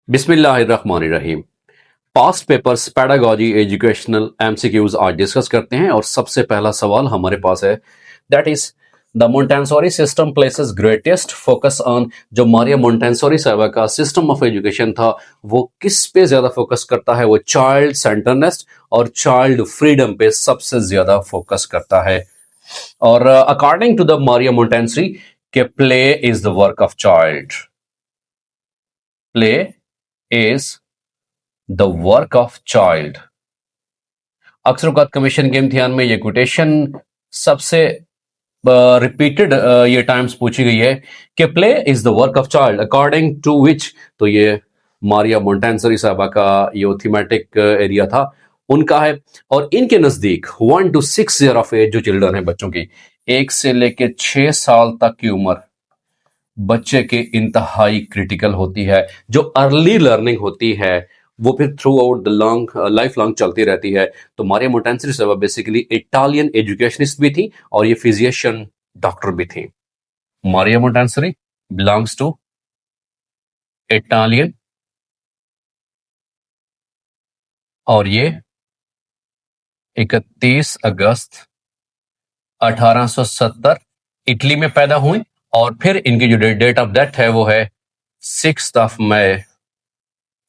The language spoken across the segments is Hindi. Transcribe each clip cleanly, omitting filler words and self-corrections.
बिस्मिल्लाहिर्रहमानिर्रहीम। Past papers, pedagogy, educational MCQs आज डिस्कस करते हैं और सबसे पहला सवाल हमारे पास है, that is the Montessori system places greatest focus on. जो मारिया मोंटेसोरी साहबा का सिस्टम ऑफ एजुकेशन था वो किस पे ज्यादा फोकस करता है? वो चाइल्ड सेंटरनेस और चाइल्ड फ्रीडम पे सबसे ज्यादा फोकस करता है। और according to the Maria Montessori के play is the work of child. Play is the work of child. अक्सर औकात कमीशन के इम्तिहान में ये कोटेशन सबसे रिपीटेड ये टाइम्स पूछी गई है कि play is the work of child according to which. तो ये मारिया मोंटेसोरी साहबा का ये थीमेटिक एरिया था, उनका है। और इनके नजदीक 1 to 6 ईयर ऑफ एज जो चिल्ड्रन है, बच्चों की 1 से लेकर 6 साल तक की उम्र बच्चे के इंतहाई क्रिटिकल होती है। जो अर्ली लर्निंग होती है वो फिर throughout the long life long चलती रहती है। तो मारिया मोंटेसोरी साहबा बेसिकली इटालियन एजुकेशनिस्ट भी थी और ये फिजिशियन डॉक्टर भी थी। Maria Montessori belongs to Italian और ये 31 अगस्त 1870 इटली में पैदा हुई और फिर इनकी जो डेट ऑफ डेथ है वो है 6 मई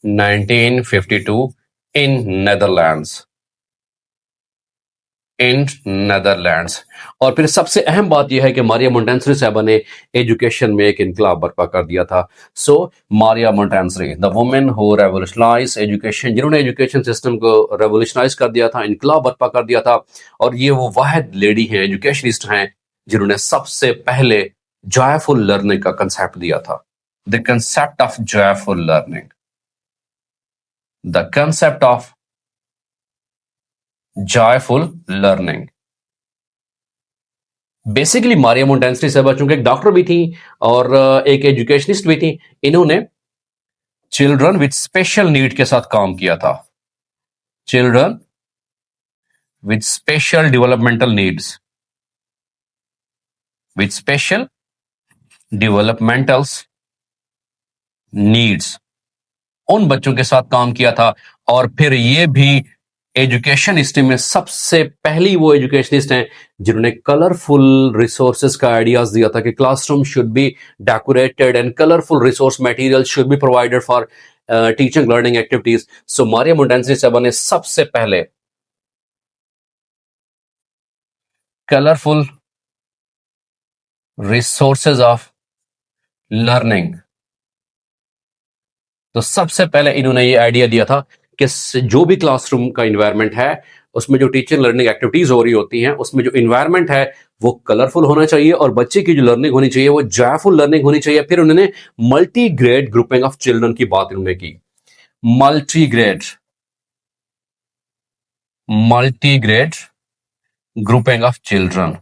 1952 इन नेदरलैंड्स। और फिर सबसे अहम बात यह है कि मारिया मोंटेसोरी साहबा ने एजुकेशन में एक इनकलाब बर्पा कर दिया था। So Maria Montessori the women who revolutionize education, जिन्होंने एजुकेशन सिस्टम को रेवोल्यूशनाइज कर दिया था, इनकलाब बर्पा कर दिया था। और ये वो वाहिद लेडी हैं, एजुकेशनिस्ट हैं, जिन्होंने सबसे पहले जॉयफुल लर्निंग का कंसेप्ट दिया था। The concept of joyful learning, the concept of joyful learning. Basically Maria Montessori साहबा चूंकि एक डॉक्टर भी थी और एक एजुकेशनिस्ट भी थी, इन्होंने चिल्ड्रन विद स्पेशल नीड के साथ काम किया था। Children with special developmental needs, with special developmental needs, उन बच्चों के साथ काम किया था। और फिर ये भी एजुकेशन हिस्ट्री में सबसे पहली वो एजुकेशनिस्ट हैं जिन्होंने कलरफुल रिसोर्सेज का आइडियाज दिया था कि classroom should be decorated and colourful resource material should be provided for teaching learning activities. So Maria Montessori साहबा ने सबसे पहले कलरफुल रिसोर्सेज ऑफ लर्निंग, तो सबसे पहले इन्होंने ये आइडिया दिया था कि जो भी क्लासरूम का इन्वायरमेंट है उसमें जो टीचिंग लर्निंग एक्टिविटीज हो रही होती हैं उसमें जो इन्वायरमेंट है वो कलरफुल होना चाहिए और बच्चे की जो लर्निंग होनी चाहिए वो जॉयफुल लर्निंग होनी चाहिए। फिर उन्होंने multi grade grouping of children की बात इन्होंने की। Multi grade grouping of children.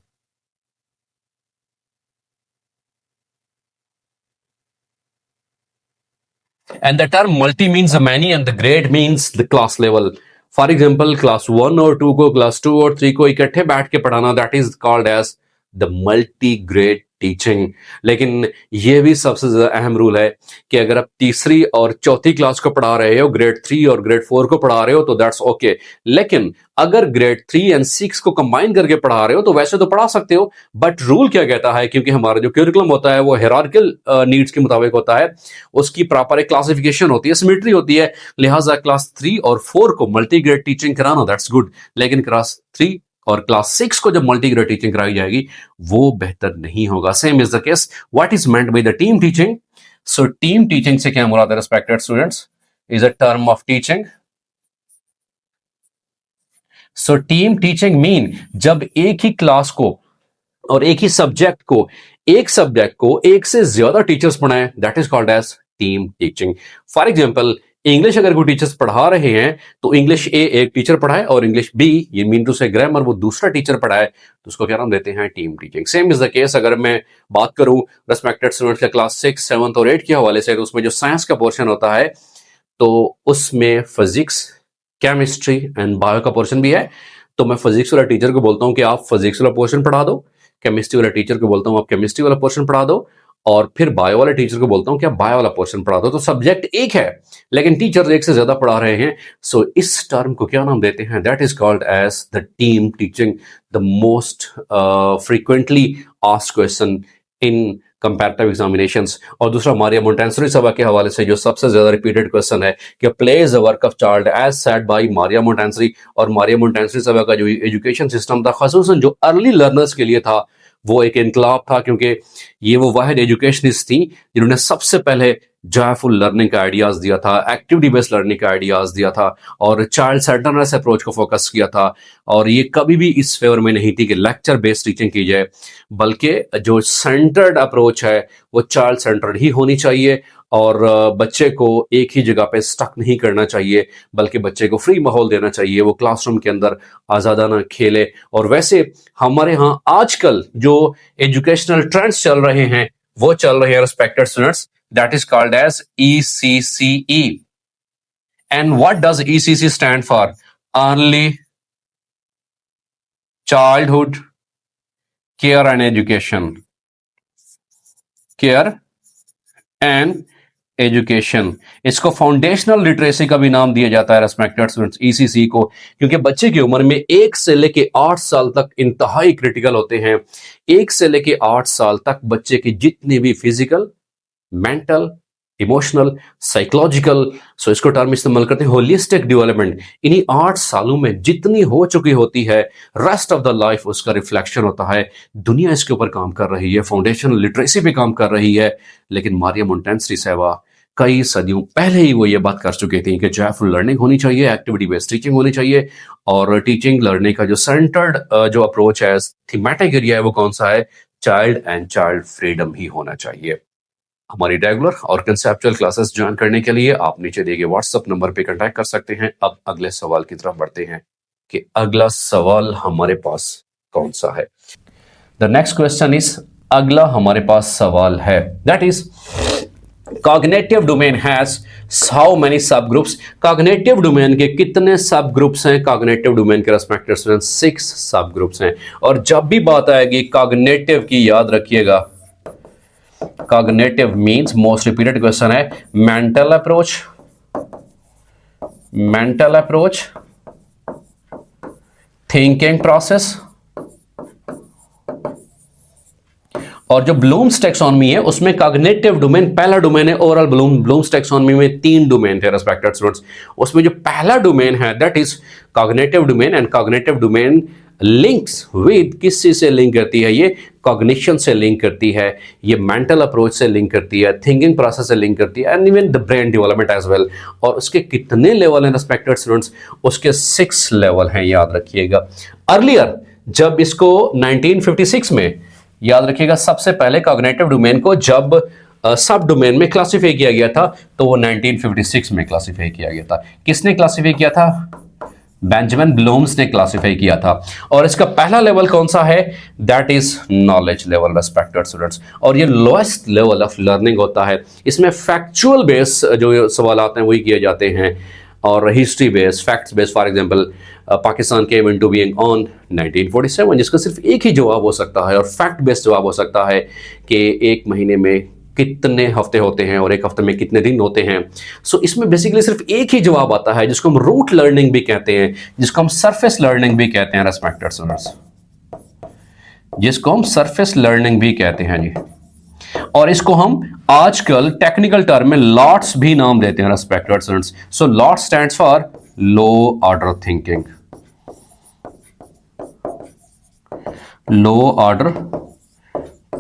And the term multi means many and the grade means the class level. For example, class 1 और 2 को, class 2 और 3 को इकट्ठे बैठ के पढ़ाना, that is called as the multi-grade teaching. लेकिन ये भी सबसे ज्यादा अहम रूल है कि अगर आप तीसरी और चौथी क्लास को पढ़ा रहे हो, ग्रेड 3 और ग्रेड 4 को पढ़ा रहे हो तो दैट्स ओके। लेकिन अगर ग्रेड 3 एंड 6 को कंबाइन करके पढ़ा रहे हो तो वैसे तो पढ़ा सकते हो, बट रूल क्या कहता है, क्योंकि हमारा जो करिकुलम होता है वो हायरार्किकल नीड्स के मुताबिक होता है, उसकी प्रॉपर एक क्लासिफिकेशन होती है, सिमेट्री होती है। लिहाजा क्लास 3 और 4 को मल्टी ग्रेड टीचिंग कराना दैट्स गुड, लेकिन क्लास 3 और क्लास 6 को जब मल्टी ग्रेड टीचिंग कराई जाएगी वो बेहतर नहीं होगा। Same is the case what is meant by the team teaching. So team teaching से क्या मुराद है respected students? Is a term of teaching. So team teaching mean जब एक ही क्लास को और एक ही सब्जेक्ट को एक से ज्यादा टीचर्स पढ़ाएं, that is called as team teaching. For example, English अगर कोई टीचर्स पढ़ा रहे हैं तो इंग्लिश ए एक टीचर पढ़ाए और इंग्लिश बी, ये मीन टू से ग्रामर, वो दूसरा टीचर पढ़ाए, तो उसको क्या नाम देते हैं? Team teaching. Same is the case अगर मैं बात करूं रेस्पेक्टेड स्टूडेंट्स के क्लास 6, 7 और 8 के हवाले से, तो उसमें जो साइंस का पोर्शन होता है तो उसमें फिजिक्स, केमिस्ट्री एंड बायो का पोर्शन भी है। तो मैं फिजिक्स वाला टीचर को बोलता हूं कि आप फिजिक्स वाला पोर्शन पढ़ा दो, केमिस्ट्री वाला टीचर को बोलता हूं आप केमिस्ट्री वाला पोर्शन पढ़ा दो, और फिर बायो वाले टीचर को बोलता हूं कि आप बायो वाला पोर्शन पढ़ा दो। तो सब्जेक्ट एक है लेकिन टीचर एक से ज्यादा पढ़ा रहे हैं। सो इस टर्म को क्या नाम देते हैं? That is called as the team teaching the most frequently asked question in comparative examinations. और दूसरा मारिया मोंटेसोरी सभा के हवाले से जो सबसे ज्यादा रिपीटेड क्वेश्चन है कि plays the work of child as said by Maria Montessori. और मारिया मोंटेसोरी सभा का जो एजुकेशन सिस्टम था, खासतौर जो अर्ली लर्नर्स के लिए था, वो एक इनकलाब था, क्योंकि ये वो वाहिद एजुकेशनिस्ट थी जिन्होंने सबसे पहले जॉयफुल लर्निंग का आइडियाज दिया था, एक्टिविटी बेस्ड लर्निंग का आइडियाज दिया था और चाइल्ड सेंटर्डनेस अप्रोच को फोकस किया था। और ये कभी भी इस फेवर में नहीं थी कि लेक्चर बेस्ड टीचिंग की जाए, बल्कि जो सेंटर्ड अप्रोच है वो चाइल्ड सेंटर्ड ही होनी चाहिए और बच्चे को एक ही जगह पे स्टक नहीं करना चाहिए, बल्कि बच्चे को फ्री माहौल देना चाहिए, वो क्लासरूम के अंदर आजादाना खेले। और वैसे हमारे यहाँ आजकल जो एजुकेशनल ट्रेंड्स चल रहे हैं वो चल रहे हैं respected students, that is called as ECCE. And what does ECC stand for? Early Childhood Care and Education. Care and education. इसको फाउंडेशनल लिटरेसी का भी नाम दिया जाता है रेस्पेक्टेड स्टूडेंट्स, ईसीसी को, क्योंकि बच्चे की उम्र में 1 से लेके 8 साल तक इंतहाई क्रिटिकल होते हैं। 1 से लेके 8 साल तक बच्चे की जितनी भी फिजिकल, मेंटल, इमोशनल, साइकोलॉजिकल, सो इसको टर्म इस्तेमाल करते हैं होलिस्टिक डेवलपमेंट, इन्हीं 8 सालों में जितनी हो चुकी होती है, रेस्ट ऑफ द लाइफ उसका रिफ्लेक्शन होता है। दुनिया इसके ऊपर काम कर रही है, फाउंडेशनल लिटरेसी पे काम कर रही है, लेकिन मारिया मोंटेसोरी सभा कई सदियों पहले ही वो ये बात कर चुके थे कि जॉयफुल लर्निंग होनी चाहिए, एक्टिविटी बेस्ड टीचिंग होनी चाहिए और टीचिंग लर्निंग का जो सेंटर्ड जो अप्रोच है, थीमेटिक एरिया है, वो कौन सा है? चाइल्ड एंड चाइल्ड फ्रीडम ही होना चाहिए। हमारी रेगुलर और कंसेप्चुअल क्लासेस ज्वाइन करने के लिए आप नीचे दिए गए व्हाट्सएप नंबर पे कांटेक्ट कर सकते हैं। अब अगले सवाल की तरफ बढ़ते हैं कि अगला सवाल हमारे पास कौन सा है। द नेक्स्ट क्वेश्चन इज, अगला हमारे पास सवाल है that is cognitive domain has how many सब ग्रुप्स। कॉग्निटिव डोमेन के कितने सब ग्रुप्स हैं? कॉग्निटिव डोमेन के रेस्पेक्टेड स्टूडेंट्स 6 सब ग्रुप्स हैं। और जब भी बात आएगी कॉग्निटिव की, याद रखिएगा cognitive means, most repeated question है, मेंटल अप्रोच, थिंकिंग प्रोसेस, और जो ब्लूम्स टैक्सोनॉमी है उसमें कॉग्निटिव डोमेन, पहला डोमेन है ओवरऑल ब्लूम्स टैक्सोनॉमी में 3 डोमेन थे रेस्पेक्टेड स्टूडेंट्स। उसमें जो पहला डोमेन है that is cognitive domain, and cognitive domain links with, किससे से लिंक करती है? ये कॉग्निशन से लिंक करती है, ये मेंटल अप्रोच से लिंक करती है, थिंकिंग प्रोसेस से लिंक करती है, and even the brain development as well. और उसके कितने लेवल हैं रेस्पेक्टेड स्टूडेंट्स? उसके 6 लेवल हैं, याद रखिएगा। अर्लियर जब इसको 1956 में, याद रखिएगा, सबसे पहले कॉग्निटिव डोमेन को जब सब डोमेन में क्लासिफाई किया गया था तो वो 1956 में क्लासिफाई किया गया था। किसने क्लासिफाई किया था? बेंजामिन ब्लूम्स ने क्लासिफाई किया था। और इसका पहला लेवल कौन सा है? That is knowledge level respected students. और ये लोएस्ट लेवल ऑफ लर्निंग होता है। इसमें फैक्चुअल बेस जो सवाल आते हैं वही किए जाते हैं और history based, facts based. For example Pakistan came into being on 1947, जिसका सिर्फ एक ही जवाब हो सकता है और फैक्ट बेस्ड जवाब हो सकता है कि एक महीने में कितने हफ्ते होते हैं और एक हफ्ते में कितने दिन होते हैं। सो इसमें बेसिकली सिर्फ एक ही जवाब आता है, जिसको हम रूट लर्निंग भी कहते हैं, जिसको हम सरफेस लर्निंग भी कहते हैं रेस्पेक्टेड स्टूडेंट्स, जिसको हम सरफेस लर्निंग भी कहते हैं जी। और इसको हम आजकल टेक्निकल टर्म में लॉट्स भी नाम देते हैं respected students. So LOT stands for low order thinking, low order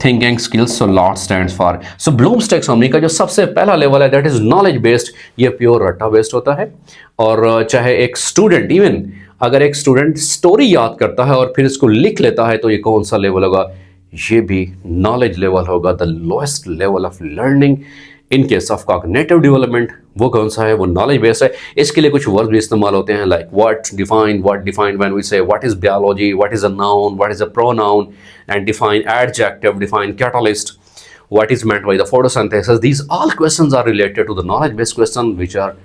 thinking skills, so LOT stands for. So Bloom's taxonomy का जो सबसे पहला लेवल है दैट इज नॉलेज बेस्ड, ये प्योर रट्टा बेस्ड होता है। और चाहे एक स्टूडेंट, इवन अगर एक स्टूडेंट स्टोरी याद करता है और फिर इसको लिख लेता है तो ये कौन सा लेवल होगा? ये भी नॉलेज लेवल होगा, the lowest level of learning. In case of cognitive development वो कौन सा है? वो नॉलेज बेस्ड है। इसके लिए कुछ वर्ड भी इस्तेमाल होते हैं like what define when we say what is biology, what is a noun, what is a pronoun, and define adjective, define catalyst, what is meant by the photosynthesis. These all questions are related to the knowledge based question, which are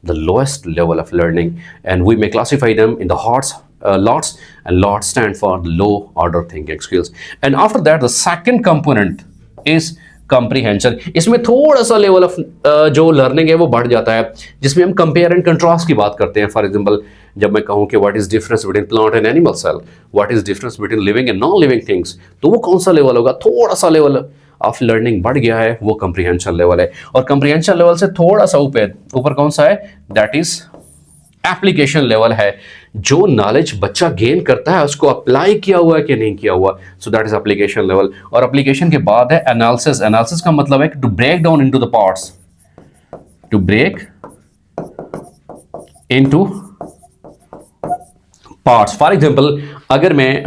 the lowest level of learning, and we may classify them in the lots, and lots stand for low order thinking skills. And after that, the second component is comprehension, इसमें थोड़ा सा लेवल ऑफ जो लर्निंग है वो बढ़ जाता है, जिसमें हम कंपेयर एंड कंट्रास्ट की बात करते हैं। फॉर एग्जांपल जब मैं कहूं कि what is difference between plant and animal cell, what is difference between living and non living things, तो वो कौन सा लेवल होगा, थोड़ा सा लेवल ऑफ लर्निंग बढ़ गया है, वो कंप्रिहेंशन लेवल है। और कंप्रिहेंशन लेवल से थोड़ा सा ऊपर कौन सा है, दैट इज एप्लीकेशन लेवल है। जो नॉलेज बच्चा गेन करता है उसको अप्लाई किया हुआ है कि नहीं किया हुआ, so that is application level. और एप्लीकेशन के बाद है एनालिसिस। एनालिसिस का मतलब है to break down into the parts, to break into parts. For example अगर मैं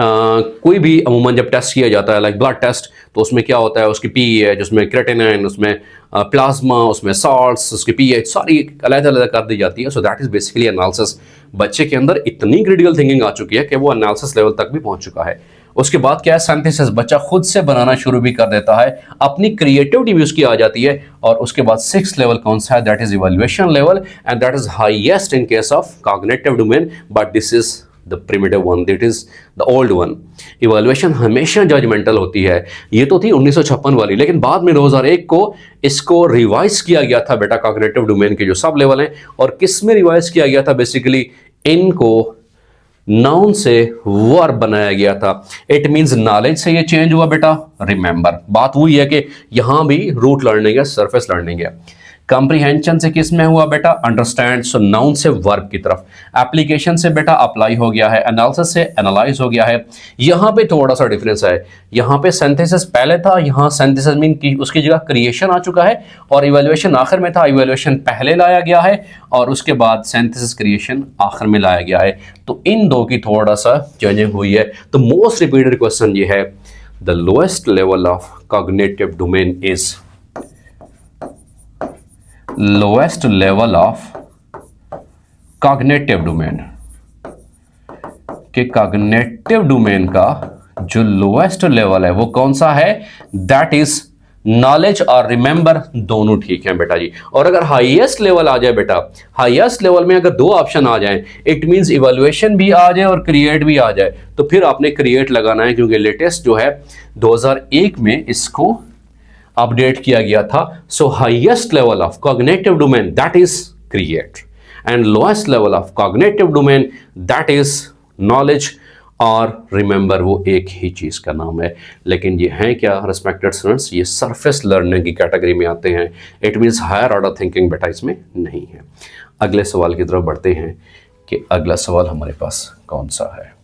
कोई भी अमूमन जब टेस्ट किया जाता है लाइक ब्लड टेस्ट, तो उसमें क्या होता है, उसकी पी है जिसमें क्रेटिनिन, उसमें प्लाज्मा, उसमें सॉल्ट्स, उसकी पीएच सारी अलग अलग कर दी जाती है। So that is basically analysis. बच्चे के अंदर इतनी क्रिटिकल थिंकिंग आ चुकी है कि वो एनालिसिस लेवल तक भी पहुंच चुका है। उसके बाद क्या है, सिंथेसिस। बच्चा खुद से बनाना शुरू भी कर देता है, अपनी क्रिएटिविटी भी उसकी आ जाती है। और उसके बाद 6th लेवल कौन सा है, that is evaluation level, and that is highest in case of cognitive domain, but this is the primitive one, that is the old one. Evaluation हमेशा जजमेंटल होती है। ये तो थी 1956 वाली, लेकिन बाद में 2001 को इसको रिवाइज किया गया था बेटा, कॉग्निटिव डोमेन के जो सब लेवल हैं। और किस में रिवाइज किया गया था, बेसिकली इनको नाउन से वर्ब बनाया गया था। इट मींस नॉलेज से ये चेंज हुआ बेटा, रिमेंबर। बात वही है कि यहां भी रूट लर्निंग है, सरफेस लर्निंग है। कंप्रीहेंशन से किस में हुआ बेटा, अंडरस्टैंड, सो नाउन से वर्ब की तरफ। एप्लीकेशन से बेटा अप्लाई हो गया है, एनालिसिस से एनालाइज हो गया है। यहां पे थोड़ा सा डिफरेंस है, यहां पे सिंथेसिस पहले था, यहां सिंथेसिस मीन की उसकी जगह क्रिएशन आ चुका है, और इवैल्यूएशन आखिर में था। इवैल्यूएशन पहले लाया गया है और उसके बाद सिंथेसिस क्रिएशन आखिर में लाया गया है। तो इन दो की थोड़ा सा चेंजिंग हुई है। तो मोस्ट रिपीटेड क्वेश्चन ये है, the lowest level of cognitive domain is, lowest level of cognitive domain, कि कॉग्निटिव डोमेन का जो लोएस्ट लेवल है वो कौन सा है, दैट इज नॉलेज और रिमेंबर, दोनों ठीक हैं बेटा जी। और अगर हाईएस्ट लेवल आ जाए बेटा, हाईएस्ट लेवल में अगर दो ऑप्शन आ जाएं, इट मींस इवैल्यूएशन भी आ जाए और क्रिएट भी आ जाए, तो फिर आपने क्रिएट लगाना है, क्योंकि लेटेस्ट जो है 2001 में इसको अपडेट किया गया था। सो highest level of cognitive domain that is create, and lowest level of cognitive domain that is knowledge और रिमेंबर। वो एक ही चीज का नाम है, लेकिन ये हैं क्या रिस्पेक्टेड स्टूडेंट्स, ये सरफेस लर्निंग की कैटेगरी में आते हैं। It means higher order thinking बेटा इसमें नहीं है। अगले सवाल की तरफ बढ़ते हैं कि अगला सवाल हमारे पास कौन सा है।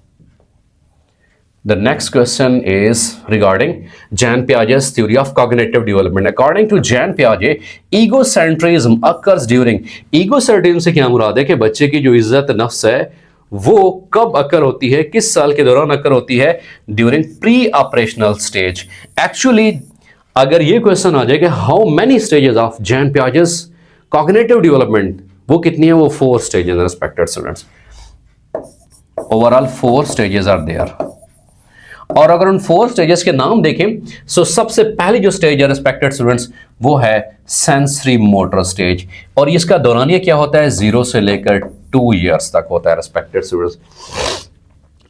The next question is regarding Jean Piaget's theory of cognitive development. According to Jean Piaget, egocentrism occurs during, egocentrism से क्या मुराद है कि बच्चे की जो इज्जत नफ्स है वो कब अकर होती है, किस साल के दौरान अकर होती है, during pre operational stage. Actually अगर ये क्वेश्चन आ जाए कि how many stages of Jean Piaget's cognitive development, वो कितनी है, वो 4 stages respected students. Overall 4 stages are there. और अगर उन 4 स्टेजेस के नाम देखें, सो सबसे पहली जो स्टेज है रिस्पेक्टेड स्टूडेंट्स वो है सेंसरी मोटर स्टेज, और इसका दौरानिया क्या होता है, 0 से लेकर 2 इयर्स तक होता है रिस्पेक्टेड स्टूडेंट्स।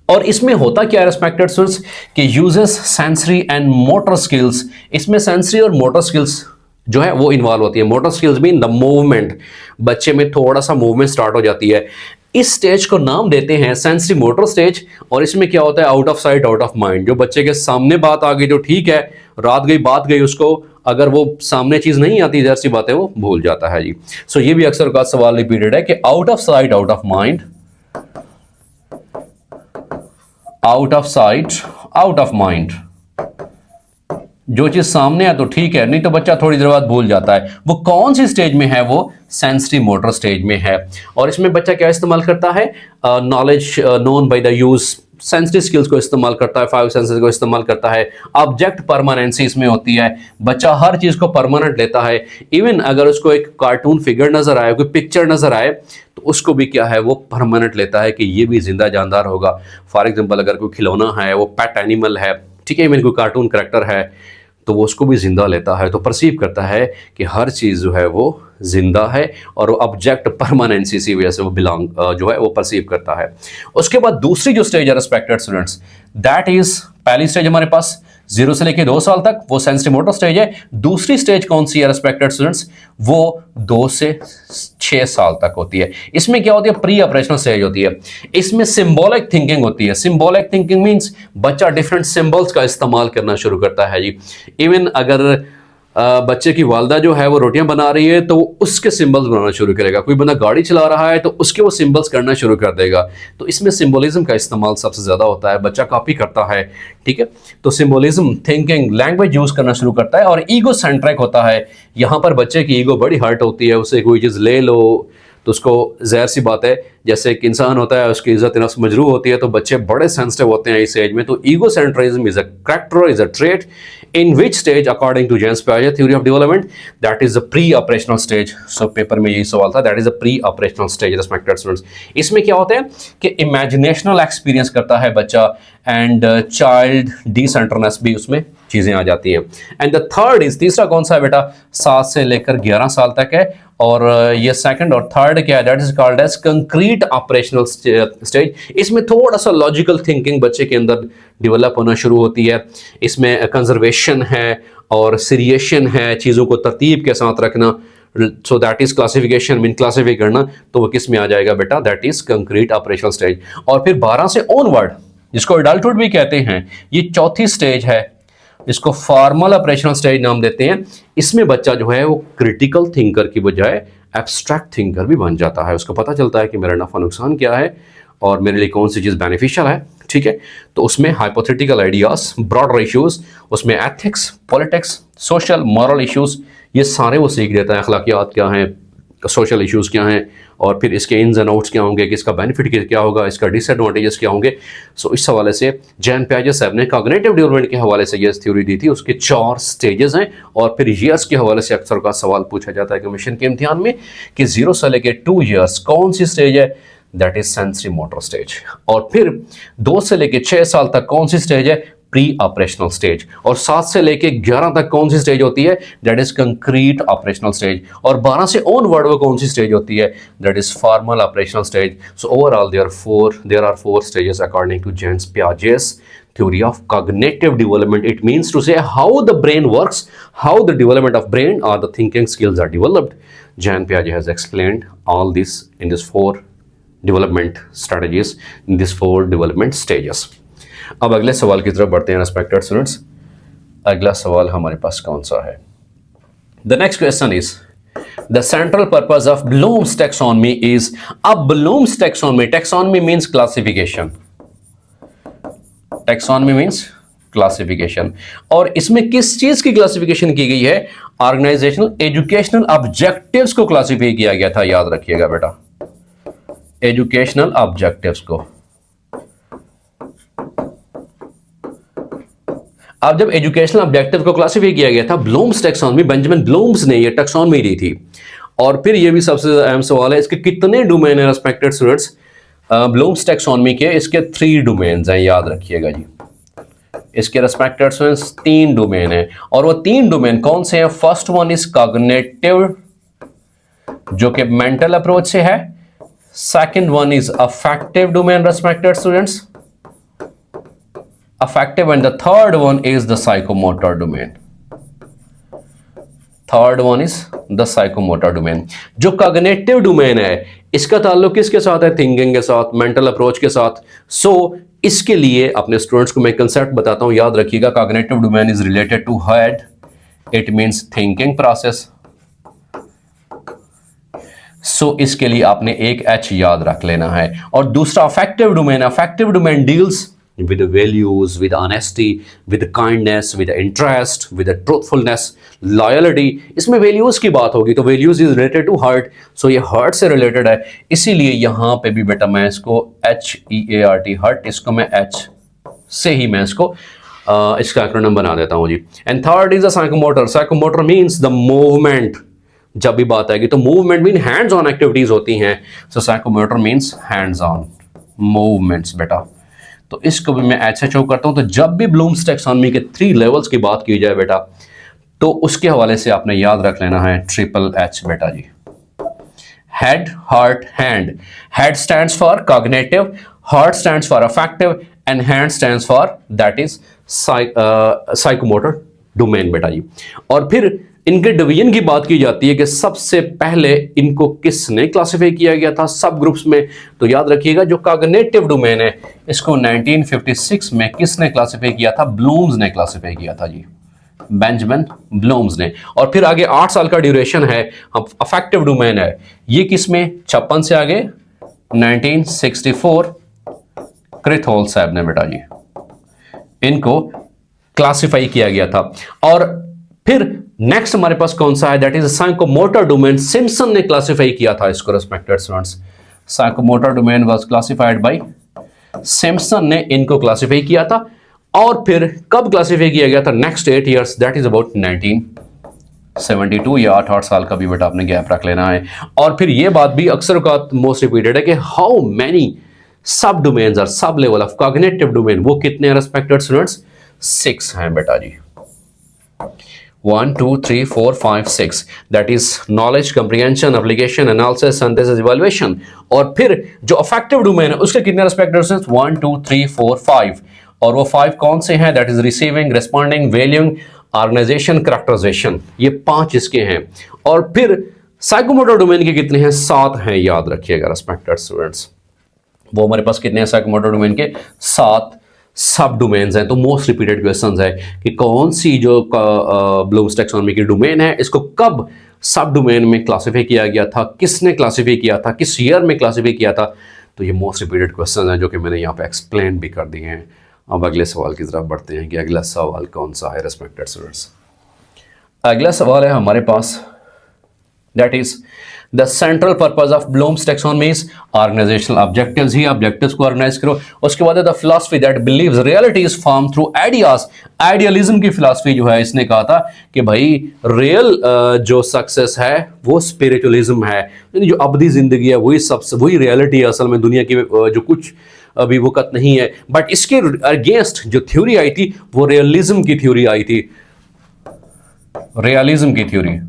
और इसमें होता क्या है रिस्पेक्टेड स्टूडेंट्स कि uses sensory and motor skills, इसमें सेंसरी और मोटर स्किल्स जो है वो इन्वॉल्व होती है। Motor skills mean the movement, बच्चे में थोड़ा सा मूवमेंट स्टार्ट हो जाती है। इस स्टेज को नाम देते हैं सेंसरी मोटर स्टेज। और इसमें क्या होता है, out of sight out of mind, जो बच्चे के सामने बात आ गई तो ठीक है, रात गई बात गई, उसको अगर वो सामने चीज नहीं आती, इधर सी बातें वो भूल जाता है जी। सो ये भी अक्सर का सवाल रिपीटेड है कि out of sight out of mind, out of sight out of mind, जो चीज सामने है तो ठीक है, नहीं तो बच्चा थोड़ी देर बाद भूल जाता है। वो कौन सी स्टेज में है, वो सेंसरी मोटर स्टेज में है। और इसमें बच्चा क्या इस्तेमाल करता है, knowledge known by the use, sensory skills को इस्तेमाल करता है, 5 सेंसेस को इस्तेमाल करता है। ऑब्जेक्ट परमानेंसी इसमें होती है, बच्चा हर चीज को परमानेंट लेता है। इवन अगर उसको एक कार्टून फिगर नजर आए, कोई पिक्चर नजर आए, तो उसको भी क्या है, वो परमानेंट लेता है कि ये भी जिंदा जानदार होगा। फॉर एग्जाम्पल अगर कोई खिलौना है, वो पेट एनिमल है, ठीक है, इवन कोई कार्टून करेक्टर है, तो वो उसको भी जिंदा लेता है, तो परसीव करता है कि हर चीज़ जो है वो जिंदा है, और वो ऑब्जेक्ट परमानेंसी सी वजह से वो बिलोंग जो है वो परसीव करता है। उसके बाद दूसरी जो स्टेज है रिस्पेक्टेड स्टूडेंट्स, दैट इज, पहली स्टेज हमारे पास 0 से लेके 2 साल तक वो सेंसरी मोटर स्टेज है। दूसरी स्टेज कौन सी है रिस्पेक्टेड स्टूडेंट्स, वो 2 से 6 साल तक होती है। इसमें क्या होती है, प्री ऑपरेशनल स्टेज होती है। इसमें सिंबॉलिक थिंकिंग होती है। सिंबॉलिक थिंकिंग मींस बच्चा डिफरेंट सिंबल्स का इस्तेमाल करना शुरू करता है जी। इवन अगर बच्चे की वालदा जो है वो रोटियां बना रही है तो वो उसके सिंबल्स बनाना शुरू करेगा। कोई बंदा गाड़ी चला रहा है तो उसके वो सिंबल्स करना शुरू कर देगा। तो इसमें सिंबोलिज्म का इस्तेमाल सबसे ज़्यादा होता है, बच्चा कॉपी करता है, ठीक है। तो सिंबोलिज्म, थिंकिंग, लैंग्वेज यूज़ करना शुरू करता है। और ईगो सेंट्रिक होता है। यहाँ पर बच्चे की ईगो बड़ी हर्ट होती है। उसे कोई चीज़ ले लो तो उसको ज़ाहिर सी बात है, जैसे एक इंसान होता है उसकी इज्जत नफ्स मजरूह होती है, तो बच्चे बड़े सेंसिटिव होते हैं इस एज में। तो ego centrism is a character, is a trait in which stage according to James Piaget theory of development that is the pre-operational stage। so paper में यही सवाल था, that is the pre-operational stage respected students। इसमें क्या होता है कि imaginational experience करता है बच्चा and child decenterness भी उसमें चीज़ें आ जाती हैं। and the third is, तीसरा कौन सा है बेटा, 7 से लेकर 11 साल तक है। और ये सेकंड और थर्ड क्या है, that is called as concrete operational stage. इसमें थोड़ा सा लॉजिकल थिंकिंग बच्चे के अंदर डेवलप होना शुरू होती है। इसमें कंजर्वेशन है और सीरिएशन है, चीज़ों को तरतीब के साथ रखना। सो that is classification, mean classify करना। तो वो किस में आ जाएगा बेटा, that is concrete operational stage. और फिर 12 से ऑनवर्ड, जिसको एडल्टहुड भी कहते हैं, ये चौथी स्टेज है, इसको फॉर्मल ऑपरेशनल स्टेज नाम देते हैं। इसमें बच्चा जो है वो क्रिटिकल थिंकर की बजाय एब्स्ट्रैक्ट थिंकर भी बन जाता है। उसको पता चलता है कि मेरा नफा नुकसान क्या है और मेरे लिए कौन सी चीज़ बेनिफिशियल है, ठीक है। तो उसमें हाइपोथेटिकल आइडियाज, ब्रॉडर इश्यूज, उसमें ethics, politics, social, moral issues, ये सारे वो सीख देता है। अखलाकियात क्या हैं, सोशल इश्यूज़ क्या हैं, और फिर इसके इन्स एंड आउट्स क्या होंगे, कि इसका बेनिफिट क्या होगा, इसका डिसएडवांटेजेस क्या होंगे। सो इस हवाले से जैन पियाजे साहब ने कॉग्निटिव डेवलपमेंट के हवाले से ये थ्योरी दी थी। उसके 4 स्टेजेस हैं। और फिर ईयर्स के हवाले से अक्सर का सवाल पूछा जाता है कमीशन के इम्तिहान में कि 0 से लेकर 2 ईयर्स कौन सी स्टेज है, that is sensory motor stage. और फिर 2 से लेकर 6 साल तक कौन सी स्टेज है, प्री ऑपरेशनल स्टेज। और 7 से लेके 11 तक कौन सी स्टेज होती है, that is concrete operational stage. और 12 से ऑनवर्ड वो कौन सी स्टेज होती है, that is formal operational stage. So overall there are 4 stages according to James Piaget's theory of cognitive development। It means to say how the brain works, how the development of brain or the thinking skills are developed। Jan Piaget has explained all this in these 4 development strategies, in these 4 development stages। अब अगले सवाल की तरफ बढ़ते हैं रिस्पेक्टेड स्टूडेंट्स। अगला सवाल हमारे पास कौन सा है, the next question is the central purpose of Bloom's taxonomy is. अब Bloom's taxonomy, taxonomy means classification, taxonomy means classification. और इसमें किस चीज की क्लासिफिकेशन की गई है, ऑर्गेनाइजेशनल एजुकेशनल ऑब्जेक्टिव्स को क्लासिफाई किया गया था। याद रखिएगा बेटा, एजुकेशनल ऑब्जेक्टिव्स को। अब जब एजुकेशनल ऑब्जेक्टिव को क्लासिफाई किया गया था, ब्लूम्स टैक्सोनॉमी, बेंजामिन ब्लूम्स ने ये टैक्सोनॉमी दी थी। और फिर ये भी सबसे अहम सवाल है, इसके कितने डोमेन है रिस्पेक्टेड स्टूडेंट्स, ब्लूम्स टैक्सोनॉमी के इसके 3 डोमेन्स हैं। याद रखिएगा जी, इसके रिस्पेक्टेड स्टूडेंट्स 3 डोमेन है। और वो 3 डोमेन कौन से हैं, फर्स्ट वन इज कॉग्निटिव, जो कि मेंटल अप्रोच से है। Second one is affective domain respected students, affective, and the third one is the psychomotor domain। Third one is the psychomotor domain. जो कॉग्निटिव डोमेन है इसका ताल्लुक किसके साथ है, थिंकिंग के साथ, मेंटल अप्रोच के साथ। सो इसके लिए अपने स्टूडेंट्स को मैं कंसेप्ट बताता हूं, याद रखिएगा। Cognitive domain is related to head, it means thinking process. So इसके लिए आपने एक H याद रख लेना है। और दूसरा affective domain, affective domain deals with the values, with honesty, with the kindness, with the interest, with the truthfulness, loyalty। इसमें values की बात होगी तो values is related to heart। so ये heart से related है, इसीलिए यहाँ पे भी बेटा मैं इसको HEART, heart, इसको मैं H से ही मैं इसको इसका एक्रोनिम बना देता हूँ जी। And third is the psychomotor. Psychomotor means the movement. जब भी बात आएगी तो movement mean hands on activities होती हैं। So psychomotor means hands on movements बेटा। तो इसको भी मैं ऐसे शो करता हूं। तो जब भी ब्लूम्स टैक्सोनॉमी के 3 लेवल्स की बात की जाए बेटा, तो उसके हवाले से आपने याद रख लेना है ट्रिपल H बेटा जी। Head, heart, hand. Head stands for cognitive, heart stands for affective, and hand stands for that is psychomotor domain बेटा जी। और फिर इनके डिवीजन की बात की जाती है कि सबसे पहले इनको किसने क्लासिफाई किया गया था सब ग्रुप्स में, तो याद रखिएगा जो कॉग्निटिव डोमेन है इसको 1956 में किसने क्लासिफाई किया था, ब्लूम्स ने क्लासिफाई किया था जी, बेंजामिन ब्लूम्स ने। और फिर आगे 8 साल का ड्यूरेशन है, अफेक्टिव डोमेन है, ये किसमें 56 से आगे 1964 क्रिथोल साहब ने बेटा जी इनको क्लासिफाई किया गया था। और फिर नेक्स्ट हमारे पास कौन सा है, that is psychomotor domain, Simpson ने क्लासिफाई किया था इसको respected students, psychomotor domain was classified by Simpson ने इनको क्लासिफाई किया था। और फिर कब क्लासिफाई किया गया था, next 8 years, that is about 1972 या 8 साल का भी बेटा आपने गैप रख लेना है। और फिर ये बात भी अक्सर का मोस्ट रिपीटेड है कि how many sub domains are sub level of cognitive domain, वो कितने हैं रिस्पेक्टेड स्टूडेंट्स, 6 हैं बेटा जी, 1 2 3 4 5 6, that is knowledge, comprehension, application, analysis, synthesis, evaluation. और फिर जो अफेक्टिव डोमेन है उसके कितने रिस्पेक्टेड स्टूडेंट्स, 1 2 3 4 5, और वो 5 कौन से हैं, that is receiving, responding, valuing, organization, characterization, ये 5 इसके हैं। और फिर साइकोमोटर डोमेन के कितने हैं, 7 हैं, याद रखिएगा रिस्पेक्टेड स्टूडेंट्स। वो हमारे पास कितने हैं साइकोमोटर डोमेन के, 7 सब डोमेन्स हैं। तो मोस्ट रिपीटेड क्वेश्चंस है कि कौन सी जो ब्लूम्स टैक्सोनॉमी की डोमेन है इसको कब सब डोमेन में क्लासिफाई किया गया था, किसने क्लासिफाई किया था, किस ईयर में क्लासिफाई किया था। तो ये मोस्ट रिपीटेड क्वेश्चन हैं जो कि मैंने यहाँ पे एक्सप्लेन भी कर दिए हैं। अब अगले सवाल की तरफ बढ़ते हैं कि अगला सवाल कौन सा है रिस्पेक्टेड स्टूडेंट्स। अगला सवाल है हमारे पास, that is the central purpose of Bloom's taxonomy is organizational objectives ही, ऑब्जेक्टिव्स को ऑर्गेनाइज करो। उसके बाद the philosophy that believes reality is form through ideas, idealism की फिलॉसफी जो है इसने कहा था कि भाई रियल जो सक्सेस है वो स्पिरिचुअलिज्म है, यानी जो अबदी जिंदगी है वही सबसे वही रियलिटी है असल में, दुनिया की जो कुछ अभी वक़्त नहीं है। बट इसके अगेंस्ट जो थ्योरी आई थी वो रियलिज्म की थ्योरी आई थी, रियलिज्म की थ्योरी।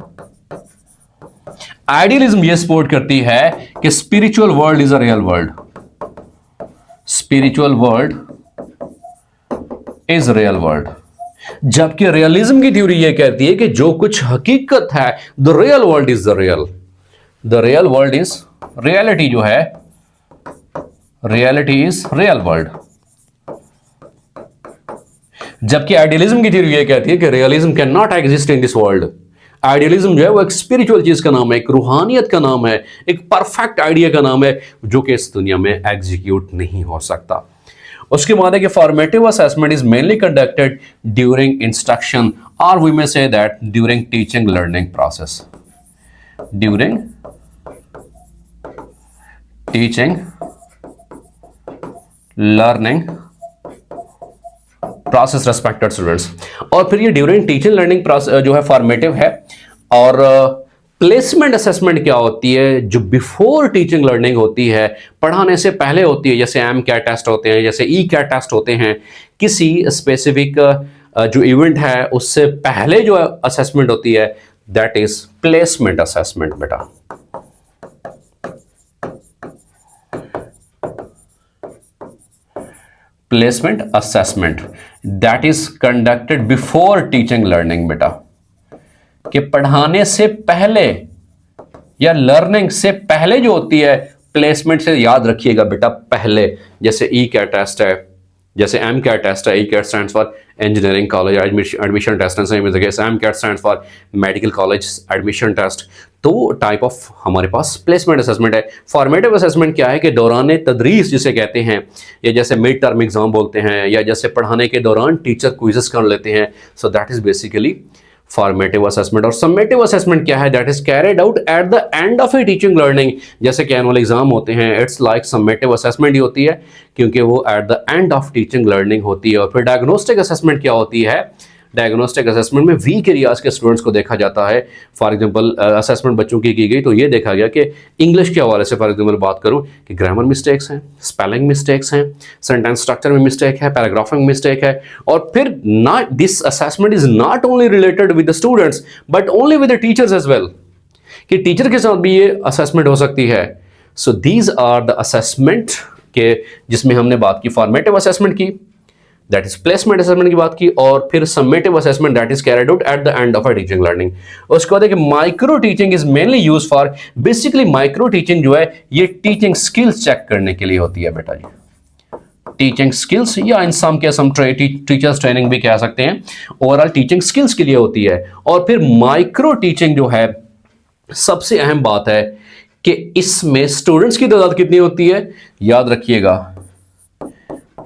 आइडियलिज्म ये सपोर्ट करती है कि spiritual world is a real world, spiritual world is real world, जबकि रियलिज्म की थ्योरी ये कहती है कि जो कुछ हकीकत है, the real world is the real, the real world is reality जो है, रियलिटी इज रियल वर्ल्ड। जबकि आइडियलिज्म की थ्योरी ये कहती है कि realism can not exist in this world. Idealism जो है वो एक स्पिरिचुअल चीज का नाम है, एक रूहानियत का नाम है, एक परफेक्ट आइडिया का नाम है जो कि इस दुनिया में एग्जीक्यूट नहीं हो सकता। उसके बाद है कि formative assessment is mainly conducted during instruction, और we may say that during teaching learning process, during teaching learning process respected students. और फिर ये ड्यूरिंग टीचिंग लर्निंग प्रोसेस जो है फॉर्मेटिव है। और प्लेसमेंट असेसमेंट क्या होती है, जो बिफोर टीचिंग लर्निंग होती है, पढ़ाने से पहले होती है, जैसे एम कैट टेस्ट होते हैं, जैसे ई कैट टेस्ट होते हैं, किसी स्पेसिफिक जो इवेंट है उससे पहले जो असेसमेंट होती है दैट इज प्लेसमेंट असेसमेंट बेटा। Placement assessment that is conducted before teaching learning बेटा, कि पढ़ाने से पहले या लर्निंग से पहले जो होती है, प्लेसमेंट से याद रखिएगा बेटा पहले। जैसे ई कैट टेस्ट है, जैसे एम कैट टेस्ट है, E CAT stands for engineering college admission test है, M CAT stands for medical college admission test. तो टाइप ऑफ हमारे पास प्लेसमेंट असेसमेंट है। फॉर्मेटिव असेसमेंट क्या है कि दौरान तदरीस जिसे कहते हैं, या जैसे मिड टर्म एग्जाम बोलते हैं, या जैसे पढ़ाने के दौरान टीचर क्विजेस कर लेते हैं, सो that is basically formative assessment. और समेटिव असेसमेंट क्या है, that is carried out at the end of A teaching learning. जैसे कि एनुअल एग्जाम होते हैं, इट्स लाइक समेटिव असेसमेंट ही होती है क्योंकि वो at the end of teaching learning होती है। और फिर डायग्नोस्टिक असेसमेंट क्या होती है, डायग्नोस्टिक असेसमेंट में वीक एरियाज के स्टूडेंट्स को देखा जाता है। फॉर एग्जांपल असेसमेंट बच्चों की गई तो ये देखा गया कि इंग्लिश के हवाले से फॉर एग्जांपल बात करूं कि ग्रामर मिस्टेक्स हैं, स्पेलिंग मिस्टेक्स हैं, सेंटेंस स्ट्रक्चर में मिस्टेक है, पैराग्राफिंग मिस्टेक है। और फिर not this assessment is not only related with the students but only with the teachers as well, कि टीचर के साथ भी ये असेसमेंट हो सकती है। So these are the assessment कि जिसमें हमने बात की फॉर्मेटिव असेसमेंट की, दैट इज प्लेसमेंट असेसमेंट की बात की, और फिर summative assessment that is carried out at the end of a teaching learning. उसके बाद है कि micro teaching is mainly use for, basically micro teaching जो है ये टीचिंग स्किल्स चेक करने के लिए होती है बेटा जी, टीचिंग स्किल्स, या इन सम केस हम टीचर्स ट्रेनिंग भी कह सकते हैं, ओवरऑल टीचिंग स्किल्स के लिए होती है। और फिर माइक्रो टीचिंग जो है सबसे अहम बात है कि इसमें स्टूडेंट्स की तादाद कितनी होती है, याद रखिएगा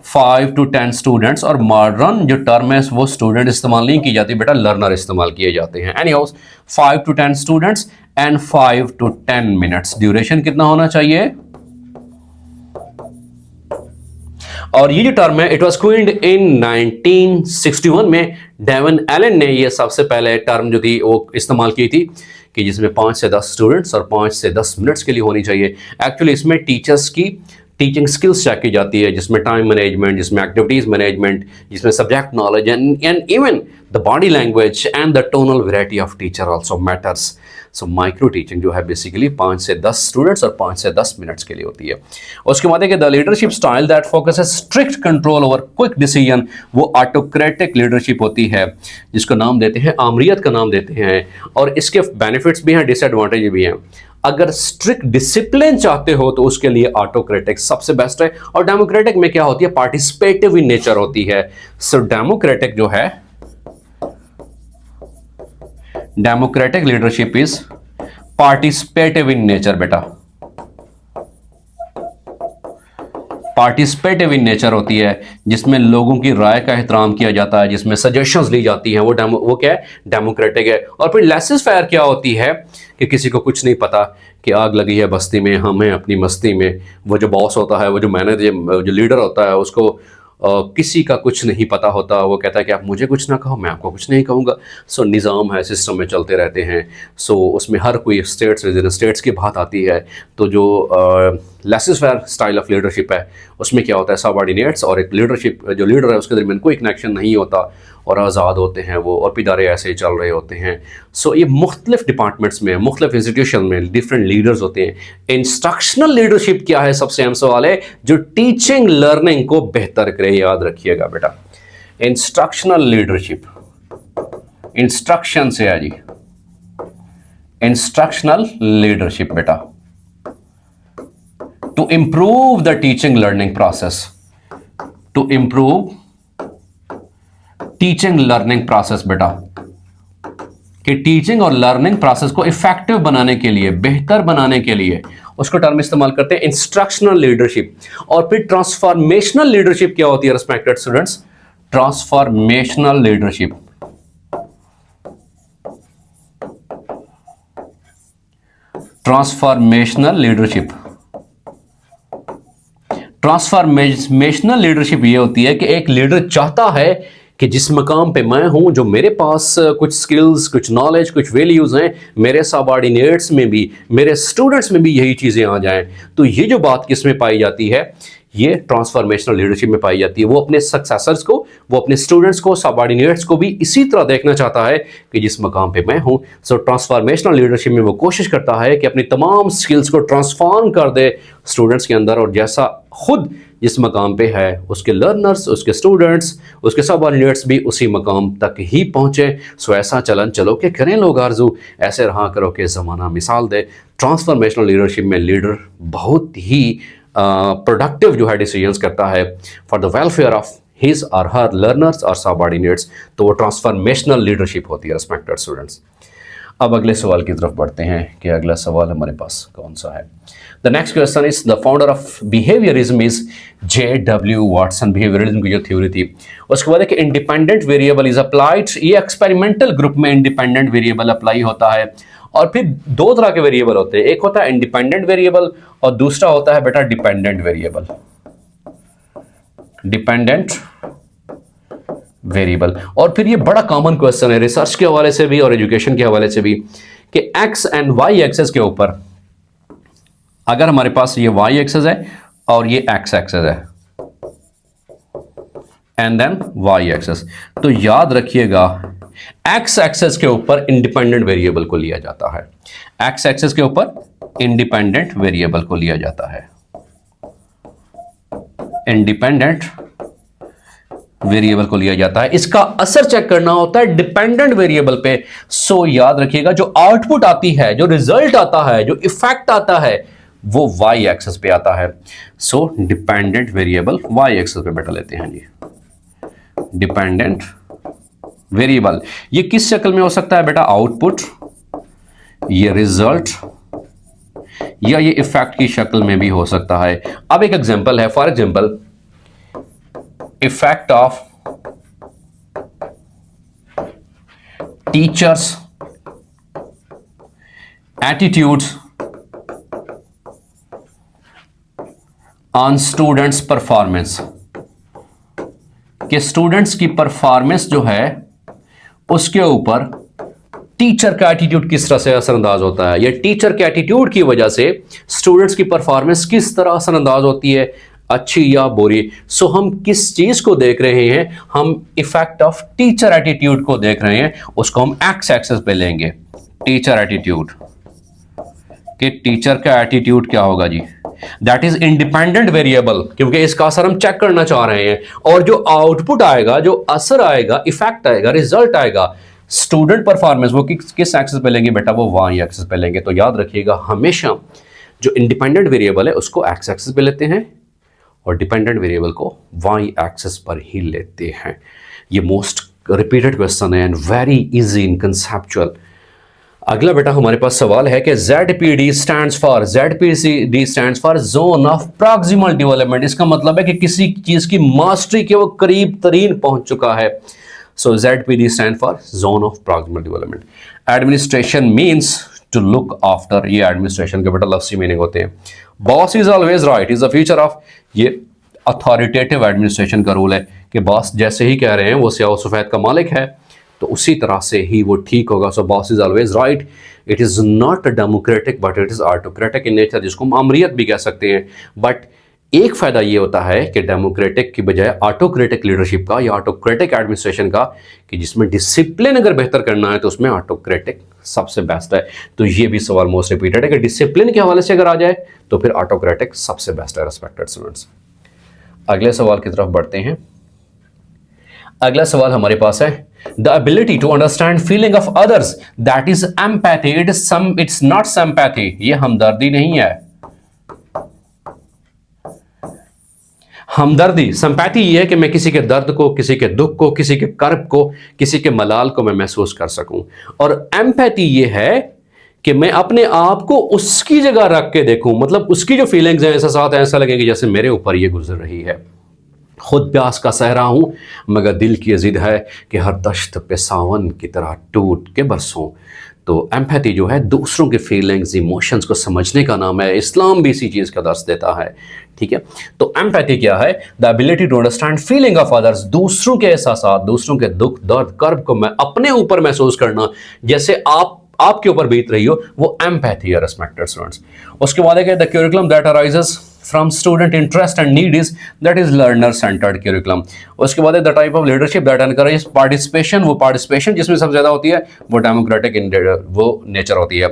5 to 10 स्टूडेंट्स, और मॉडर्न जो टर्म है वो स्टूडेंट इस्तेमाल नहीं की जाती बेटा, लर्नर इस्तेमाल किए जाते हैं। Any house 5 to 10 students and 5 to 10 minutes, duration कितना होना चाहिए। और ये जो टर्म है इट वाज क्विन्ड इन 1961 में, डेवन एलन ने ये सबसे पहले टर्म जो थी वो इस्तेमाल की थी कि जिसमें 5 से 10 स्टूडेंट्स और 5 से 10 मिनट्स के लिए होनी चाहिए। एक्चुअली इसमें टीचर्स की टीचिंग स्किल्स चेक की जाती है, जिसमें टाइम मैनेजमेंट, जिसमें एक्टिविटीज मैनेजमेंट, जिसमें subject knowledge and even the body language and the tonal variety of teacher also matters. So micro teaching जो है बेसिकली 5 से 10 स्टूडेंट्स और 5 से 10 मिनट्स के लिए होती है। उसके बाद है कि the leadership style that focuses strict control over quick decision, वो ऑटोक्रेटिक लीडरशिप होती है, जिसको नाम देते हैं, आमरियत का नाम देते हैं। और इसके बेनिफिट्स भी हैं, डिसएडवांटेज भी हैं। अगर स्ट्रिक्ट डिसिप्लिन चाहते हो तो उसके लिए ऑटोक्रेटिक सबसे बेस्ट है। और डेमोक्रेटिक में क्या होती है, पार्टिसिपेटिव इन नेचर होती है। सो डेमोक्रेटिक जो है, democratic leadership is participative in nature बेटा, पार्टिसिपेटिव इन नेचर होती है, जिसमें लोगों की राय का एहतराम किया जाता है, जिसमें सजेशंस ली जाती हैं, वो क्या है, डेमोक्रेटिक है। और फिर लेसेस फेयर क्या होती है कि किसी को कुछ नहीं पता कि आग लगी है बस्ती में, हमें अपनी मस्ती में, वो जो बॉस होता है, वो जो मैनेजर, जो लीडर होता है, उसको किसी का कुछ नहीं पता होता, वो कहता है कि आप मुझे कुछ ना कहो, मैं आपको कुछ नहीं कहूँगा। सो निज़ाम है, सिस्टम में चलते रहते हैं। सो उसमें हर कोई स्टेट्स की बात आती है। तो जो laces fair style of leadership है उसमें क्या होता है, सबऑर्डिनेट्स और एक लीडरशिप, जो लीडर है उसके दरमियान कोई कनेक्शन नहीं होता और आज़ाद होते हैं वो, और इदारे ऐसे ही चल रहे होते हैं। सो ये मुख्तलिफ डिपार्टमेंट्स में, मुख्तलिफ इंस्टीट्यूशन में डिफरेंट लीडर्स होते हैं। इंस्ट्रक्शनल लीडरशिप क्या है, सबसे अहम सवाल है, जो टीचिंग लर्निंग को बेहतर करे, याद रखिएगा बेटा। इंस्ट्रक्शनल लीडरशिप, इंस्ट्रक्शन से है जी, इंस्ट्रक्शनल लीडरशिप बेटा, to improve the teaching learning process, to improve teaching learning process बेटा, कि टीचिंग और लर्निंग प्रोसेस को इफेक्टिव बनाने के लिए, बेहतर बनाने के लिए उसको टर्म इस्तेमाल करते हैं इंस्ट्रक्शनल लीडरशिप। और फिर ट्रांसफॉर्मेशनल लीडरशिप क्या होती है respected students, transformational leadership, transformational leadership, transformational leadership ये होती है कि एक लीडर चाहता है कि जिस मकाम पे मैं हूं, जो मेरे पास कुछ स्किल्स, कुछ नॉलेज, कुछ वैल्यूज़ हैं, मेरे सबऑर्डिनेट्स में भी, मेरे स्टूडेंट्स में भी यही चीज़ें आ जाएं। तो ये जो बात किसमें पाई जाती है, ये ट्रांसफॉर्मेशनल लीडरशिप में पाई जाती है। वो अपने सक्सेसर्स को, वो अपने स्टूडेंट्स को, सबऑर्डिनेट्स को भी इसी तरह देखना चाहता है कि जिस मकाम पे मैं हूं। सो ट्रांसफॉर्मेशनल लीडरशिप में वो कोशिश करता है कि अपनी तमाम स्किल्स को ट्रांसफॉर्म कर दे स्टूडेंट्स के अंदर, और जैसा खुद जिस मकाम पे है उसके लर्नर्स, उसके स्टूडेंट्स, उसके सबऑर्डिनेट्स भी उसी मकाम तक ही पहुंचे। सो ऐसा चलन चलो कि करें लोग आरजू, ऐसे रहा करो कि ज़माना मिसाल दे। ट्रांसफॉर्मेशनल लीडरशिप में लीडर बहुत ही प्रोडक्टिव जो है डिसीजंस करता है for the welfare of his और हर लर्नर्स और सबऑर्डिनेट्स। तो वो ट्रांसफॉर्मेशनल लीडरशिप होती है रिस्पेक्टेड स्टूडेंट्स। अब अगले सवाल की तरफ बढ़ते हैं कि अगला सवाल हमारे पास कौन सा है। The next question is, the founder of behaviourism is J.W. Watson. Behaviourism की जो थ्योरी थी, उसके बाद है कि इंडिपेंडेंट वेरिएबल इज अप्लाइड। ये एक्सपेरिमेंटल ग्रुप में इंडिपेंडेंट वेरिएबल अप्लाई होता है। और फिर दो तरह के वेरिएबल होते हैं, एक होता है इंडिपेंडेंट वेरिएबल और दूसरा होता है बेटा डिपेंडेंट वेरिएबल, डिपेंडेंट वेरिएबल। और फिर ये बड़ा कॉमन क्वेश्चन है रिसर्च के हवाले से भी और एजुकेशन के हवाले से भी कि एक्स एंड वाई एक्सेस के ऊपर, अगर हमारे पास ये वाई एक्सेस है और ये एक्स एक्सेस है एंड देन वाई एक्सेस, तो याद रखिएगा एक्स एक्सेस के ऊपर इंडिपेंडेंट वेरिएबल को लिया जाता है, एक्स एक्सेस के ऊपर इंडिपेंडेंट वेरिएबल को लिया जाता है। इंडिपेंडेंट वेरिएबल को लिया जाता है। इसका असर चेक करना होता है डिपेंडेंट वेरिएबल पे। सो याद रखिएगा, जो आउटपुट आती है, जो रिजल्ट आता है, जो इफेक्ट आता है, वो वाई एक्सेस पे आता है। So dependent variable Y axis पे बेटा लेते हैं जी। डिपेंडेंट वेरिएबल ये किस शक्ल में हो सकता है बेटा? आउटपुट, ये रिजल्ट, या ये इफेक्ट की शक्ल में भी हो सकता है। अब एक एग्जांपल है, for example effect of teachers attitudes on students performance, कि स्टूडेंट्स की परफॉर्मेंस जो है उसके ऊपर टीचर का एटीट्यूड किस तरह से असरअंदाज होता है, या टीचर के एटीट्यूड की वजह से स्टूडेंट्स की परफॉर्मेंस किस तरह असरअंदाज होती है, अच्छी या बुरी। सो हम किस चीज को देख रहे हैं? हम इफेक्ट ऑफ टीचर एटीट्यूड को देख रहे हैं। उसको हम एक्स एक्सेस पे लेंगे, टीचर एटीट्यूड, कि टीचर का एटीट्यूड क्या होगा जी? दैट इज इंडिपेंडेंट वेरिएबल, क्योंकि इसका असर हम चेक करना चाह रहे हैं। और जो आउटपुट आएगा, जो असर आएगा, इफेक्ट आएगा, रिजल्ट आएगा, स्टूडेंट परफॉर्मेंस, वो किस एक्सेस पे लेंगे बेटा? वो वाई एक्सेस पे लेंगे। तो याद रखिएगा, हमेशा जो इंडिपेंडेंट वेरिएबल है उसको एक्स एक्सेस पे लेते हैं और डिपेंडेंट वेरिएबल को वाई एक्सेस पर ही लेते हैं। ये मोस्ट रिपीटेड क्वेश्चन है and very easy in conceptual. अगला बेटा हमारे पास सवाल है कि ZPD stands for zone of proximal development. इसका मतलब है कि किसी चीज की मास्टरी के वो करीब तरीन पहुंच चुका है। So ZPD stand for zone of proximal development. Administration means to look after, ये एडमिनिस्ट्रेशन के बेटा लफ्ज़ी मीनिंग होते हैं। Boss is always right is the future of, ये अथॉरिटेटिव एडमिनिस्ट्रेशन का रूल है कि बॉस जैसे ही कह रहे हैं वो स्याह सफेद का मालिक है, तो उसी तरह से ही वो ठीक होगा। So boss is always right. It is not democratic but it is autocratic in nature, जिसको हम अमरियत भी कह सकते हैं। बट एक फ़ायदा ये होता है कि डेमोक्रेटिक की बजाय ऑटोक्रेटिक लीडरशिप का या ऑटोक्रेटिक एडमिनिस्ट्रेशन का, कि जिसमें डिसिप्लिन अगर बेहतर करना है तो उसमें ऑटोक्रेटिक सबसे बेस्ट है। तो ये भी सवाल मोस्ट रिपीटेड है कि डिसिप्लिन के हवाले से अगर आ जाए तो फिर ऑटोक्रेटिक सबसे बेस्ट है। रिस्पेक्टेड स्टूडेंट्स, अगले सवाल की तरफ बढ़ते हैं। अगला सवाल हमारे पास है, the ability to understand feeling of others that is empathy, it's not sympathy. ये हमदर्दी नहीं है। हमदर्दी, सिंपैथी ये है कि मैं किसी के दर्द को, किसी के दुख को, किसी के कर्ब को, किसी के मलाल को मैं महसूस कर सकूं। और एम्पैथी ये है कि मैं अपने आप को उसकी जगह रख के देखूं, मतलब उसकी जो फीलिंग्स हैं, एहसास हैं, ऐसा लगे कि जैसे मेरे ऊपर ये गुजर रही है। खुद प्यास का सहरा हूं मगर दिल की जिद है कि हर दश्त पे सावन की तरह टूट के बरसूं। तो एम्पैथी जो है दूसरों के फीलिंग्स, इमोशंस को समझने का नाम है। इस्लाम भी इसी चीज़ का दर्स देता है, ठीक है। तो एम्पैथी क्या है? The ability to understand feeling of others, दूसरों के एहसास, दूसरों के दुख, दर्द, कर्ब को मैं अपने ऊपर महसूस करना जैसे आपके ऊपर बीत रही हो, वो एम्पैथी है। रिस्पेक्टेड स्टूडेंट्स, उसके बाद है the curriculum that arises from student interest and need is, that is learner centred curriculum. उसके बाद है the type of leadership that encourage participation, वो पार्टिसिपेशन जिसमें सबसे ज्यादा होती है वो डेमोक्रेटिक इन वो नेचर होती है।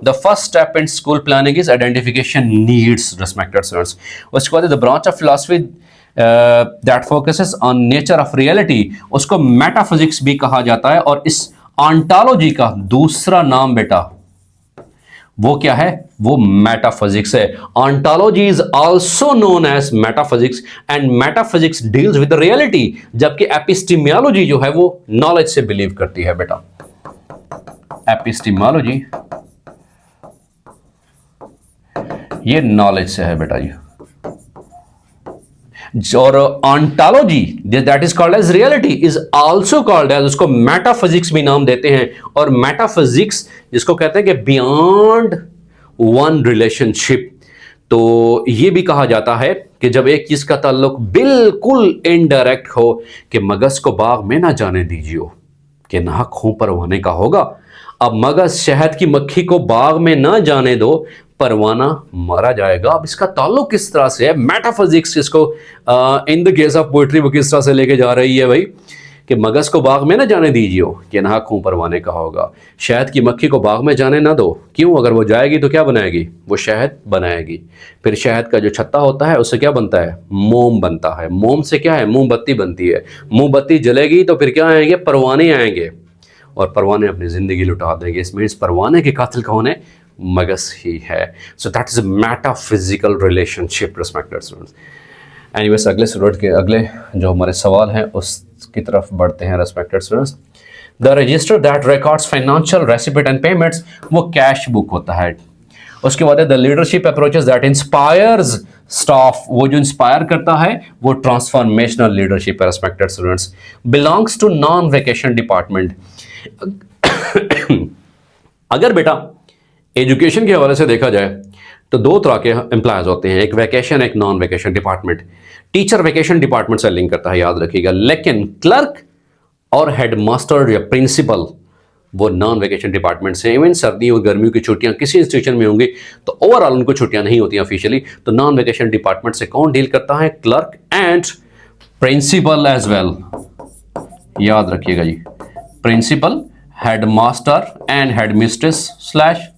The first step in school planning is identification needs. Respected students, उसके बाद the branch of philosophy that focuses on nature of reality, उसको मेटाफिजिक्स भी कहा जाता है। और इस ऑन्टोलॉजी का दूसरा नाम बेटा वो क्या है? वो मेटाफिजिक्स है। Ontology is also known as metaphysics and metaphysics deals with reality, जबकि एपिस्टेमियोलॉजी जो है वो नॉलेज से बिलीव करती है बेटा। एपिस्टेमियोलॉजी ये नॉलेज से है बेटा जी। और ontology that is called as reality is also called as, उसको मेटाफिजिक्स भी नाम देते हैं। और मेटाफिजिक्स जिसको कहते हैं कि बियॉन्ड वन रिलेशनशिप, तो ये भी कहा जाता है कि जब एक चीज का ताल्लुक बिल्कुल इनडायरेक्ट हो, कि मगज को बाग में ना जाने दीजिए कि नाक खूं परवाने का होगा। अब मगज शहद की मक्खी को बाग में ना जाने दो, परवाना मारा जाएगा। अब इसका ताल्लुक किस तरह से है? मेटाफिजिक्स इसको in the case of poetry वो किस तरह से लेके जा रही है भाई, कि मगज को बाग में ना जाने दीजिए, कि ना खूं परवाने का होगा। शहद की मक्खी को बाग में जाने ना दो, क्यों? अगर वो जाएगी तो क्या बनाएगी? वो शहद बनाएगी। फिर शहद का जो छत्ता होता है उससे क्या बनता है? मोम बनता है। मोम से क्या है? मोमबत्ती बनती है। मोमबत्ती जलेगी तो फिर क्या आएंगे? परवाने आएंगे, और परवाने अपनी जिंदगी लुटा देंगे। इसमें इस परवाने के कातिल कौन है? मगज ही है। So that is a metaphysical relationship respected students. Anyways, अगले स्टूडेंट के अगले जो हमारे सवाल हैं उसकी तरफ बढ़ते हैं respected students. The register that records financial receipt and payments, वो कैश बुक होता है। उसके बाद the leadership approaches that inspires staff, वो जो इंस्पायर करता है वो ट्रांसफॉर्मेशनल लीडरशिप है respected students. Belongs to non vacation department. अगर बेटा एजुकेशन के हवाले से देखा जाए तो दो तरह के एम्प्लॉयज होते हैं, एक वैकेशन एक non vacation department. Teacher vacation department से लिंक करता है, याद रखिएगा। लेकिन क्लर्क और हेडमास्टर या प्रिंसिपल वो नॉन वैकेशन डिपार्टमेंट से। इवन सर्दियों और गर्मियों की छुट्टियां किसी इंस्टीट्यूशन में होंगी तो ओवरऑल उनको छुट्टियां नहीं होती ऑफिशियली, तो नॉन वैकेशन डिपार्टमेंट से कौन डील करता है? Clerk and principal as well, याद रखिएगा जी। Principal, headmaster and headmistress slash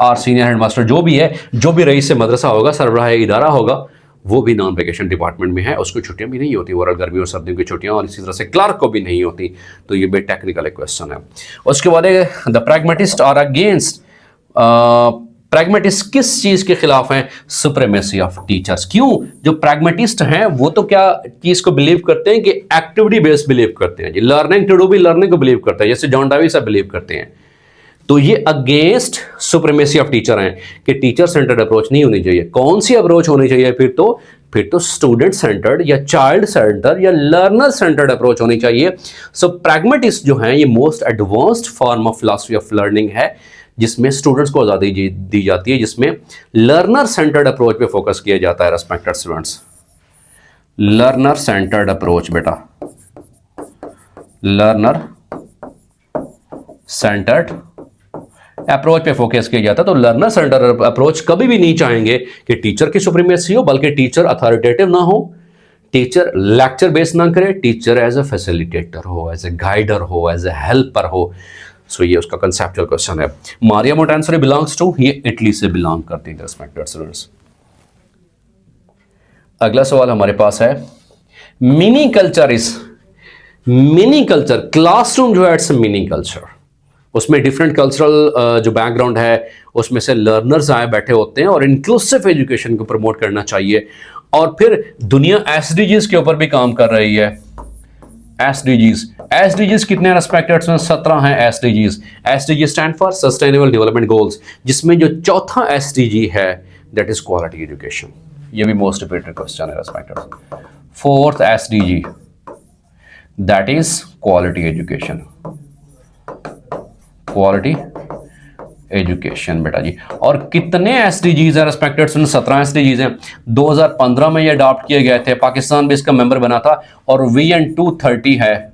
और सीनियर हेडमास्टर, जो भी है, जो भी रईस से मदरसा होगा, सरबराह इदारा होगा, वो भी नॉन वेकेशन डिपार्टमेंट में है। उसको छुट्टियां भी नहीं होती ओवरऑल गर्मी और सर्दियों की छुट्टियां, और इसी तरह से क्लर्क को भी नहीं होती। तो ये भी टेक्निकल क्वेश्चन है। उसके बाद the pragmatist are against, pragmatist किस चीज के खिलाफ हैं? Supremacy of teachers. क्यों? जो प्रैग्मेटिस्ट हैं वो तो क्या चीज को बिलीव करते हैं कि एक्टिविटी बेस्ड बिलीव करते हैं जी, लर्निंग टू डू भी लर्निंग को बिलीव करते हैं, जैसे जॉन डावी साहब बिलीव करते हैं। तो ये अगेंस्ट सुप्रीमेसी ऑफ टीचर हैं कि टीचर सेंटर्ड अप्रोच नहीं होनी चाहिए। कौन सी अप्रोच होनी चाहिए? फिर तो स्टूडेंट सेंटर्ड या चाइल्ड सेंटर्ड या लर्नर सेंटर्ड अप्रोच होनी चाहिए। सो प्रैग्मेटिस्ट जो हैं ये most advanced form of philosophy of learning है, जिसमें स्टूडेंट्स को आज़ादी दी जाती है, जिसमें लर्नर सेंटर्ड अप्रोच पे फोकस किया जाता है respected students. Learner centred approach बेटा, लर्नर सेंटर्ड अप्रोच पे फोकस किया जाता है। तो लर्नर सेंटर्ड अप्रोच कभी भी नहीं चाहेंगे कि टीचर की सुप्रीमेसी हो, बल्कि टीचर अथॉरिटेटिव ना हो, टीचर लेक्चर बेस्ड ना करे, टीचर एज ए फैसिलिटेटर हो, एज ए गाइडर हो, एज ए हेल्पर हो। सो ये उसका कंसेप्चुअल क्वेश्चन है। मारिया मोंटेसोरी बिलोंग्स टू, ये इटली से बिलोंग करती है रिस्पेक्टेड स्टूडेंट्स। अगला सवाल हमारे पास है, mini culture is, mini culture classroom जो है इट्स मिनी कल्चर। उसमें डिफरेंट कल्चरल जो बैकग्राउंड है उसमें से लर्नर्स आए बैठे होते हैं, और इंक्लूसिव एजुकेशन को प्रमोट करना चाहिए। और फिर दुनिया एसडीजीज के ऊपर भी काम कर रही है। एसडीजीज कितने रिस्पेक्टेड में? 17 हैं SDGs. SDG stand for sustainable development goals, जिसमें जो चौथा एसडीजी है दैट इज क्वालिटी एजुकेशन। ये भी मोस्ट इंपॉर्टेंट क्वेश्चन है respected. Fourth SDG that is quality education, quality education बेटा जी। और कितने एसडीजीज है रिस्पेक्टेड स्टूडेंट? 17 एसडीजीज हैं। 2015 में ये अडॉप्ट किए गए थे, पाकिस्तान भी इसका मेंबर बना था। और विजन 230 है,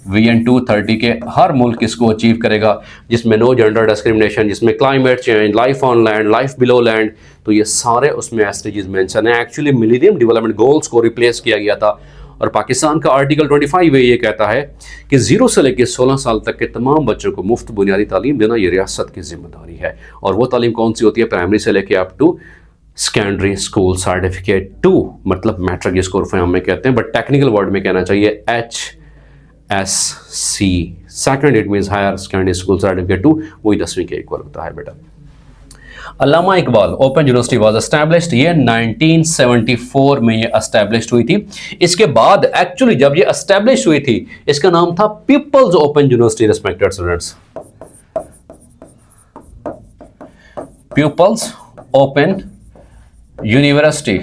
विजन 230 के हर मुल्क इसको अचीव करेगा, जिसमें नो जेंडर डिस्क्रिमिनेशन, जिसमें climate change, life on land, life below land, तो ये सारे उसमें एसडीजीज मेंशन है। एक्चुअली मिलेनियम डेवलपमेंट गोल्स को रिप्लेस किया गया था, और पाकिस्तान का आर्टिकल 25 ये कहता है कि 0 से लेकर 16 साल तक के तमाम बच्चों को मुफ्त बुनियादी तालीम देना ये रियासत की जिम्मेदारी है। और वो तालीम कौन सी होती है? प्राइमरी से लेकर up to secondary school certificate 2, मतलब मैट्रिक स्कोर फॉर्म में कहते हैं, बट टेक्निकल वर्ड में कहना चाहिए HSC। Second it means higher secondary school certificate 2, वही 10वीं के इक्वल होता है बेटा। Allama Iqbal open university was established, ये 1974 में ये एस्टैब्लिश्ड हुई थी। इसके बाद एक्चुअली जब ये एस्टैब्लिश हुई थी इसका नाम था people's open university respected students, people's open university.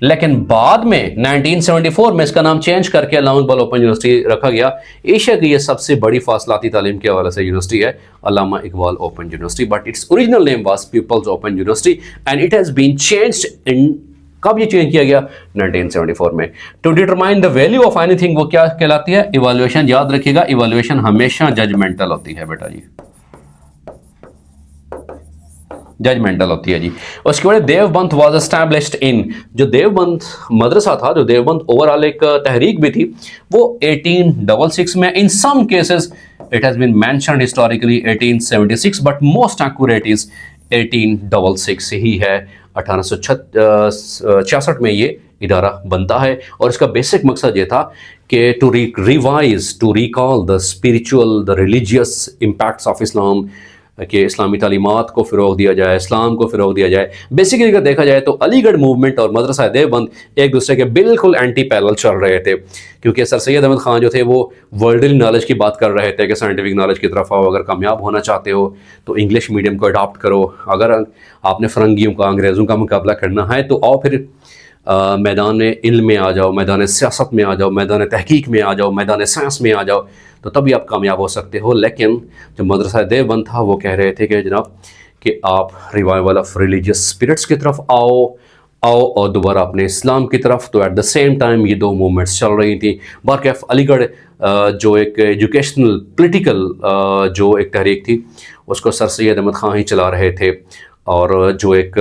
लेकिन बाद में 1974 में इसका नाम चेंज करके अल्लामा इकबाल ओपन यूनिवर्सिटी रखा गया। एशिया की यह सबसे बड़ी फासलाती तालीम के हवाले से यूनिवर्सिटी है Allama Iqbal open university, but its original name was people's open university and it has been changed in, कब ये चेंज किया गया? 1974 में। To determine the value of anything, वो क्या कहलाती है? इवैल्यूएशन। याद रखिएगा इवैल्यूएशन हमेशा जजमेंटल होती है बेटा जी, जजमेंटल होती है जी। उसके बाद देवबंद वाज एस्टैब्लिश्ड इन, जो देवबंद मदरसा था, जो देवबंद ओवरऑल एक तहरीक भी थी, वो 1866 में, in some cases it has been mentioned historically 1876 but most accurate is 1866 ही है। 1866 में ये इदारा बनता है और इसका बेसिक मकसद ये था कि to revise, to recall the spiritual, the religious impacts of Islam, कि इस्लामी तालीमात को फ़रोग दिया जाए, इस्लाम को फ़रोग दिया जाए। बेसिकली अगर देखा जाए तो अलीगढ़ मूवमेंट और मदरसा देवबंद एक दूसरे के बिल्कुल एंटी पैरेलल चल रहे थे, क्योंकि सर सैयद अहमद ख़ान जो थे वो वर्ल्डली नॉलेज की बात कर रहे थे कि साइंटिफिक नॉलेज की तरफ आओ, अगर कामयाब होना चाहते हो तो इंग्लिश मीडियम को अडॉप्ट करो, अगर आपने फ़रंगियों का, अंग्रेज़ों का मुकाबला करना है तो आओ फिर मैदान इल्म में आ जाओ, मैदान सियासत में आ जाओ, मैदान तहकीक में आ जाओ, मैदान साइंस में आ जाओ, तो तभी आप कामयाब हो सकते हो। लेकिन जो मदरसा देवबंद था वो कह रहे थे कि जनाब कि आप रिवाइवल ऑफ रिलीजियस स्पिरिट्स की तरफ आओ और दोबारा अपने इस्लाम की तरफ। तो एट द सेम टाइम ये दो मूवमेंट्स चल रही थी। बारकैफ अलीगढ़ जो एक एजुकेशनल पोलिटिकल जो एक तहरीक थी उसको सर सैयद अहमद ख़ान ही चला रहे थे, और जो एक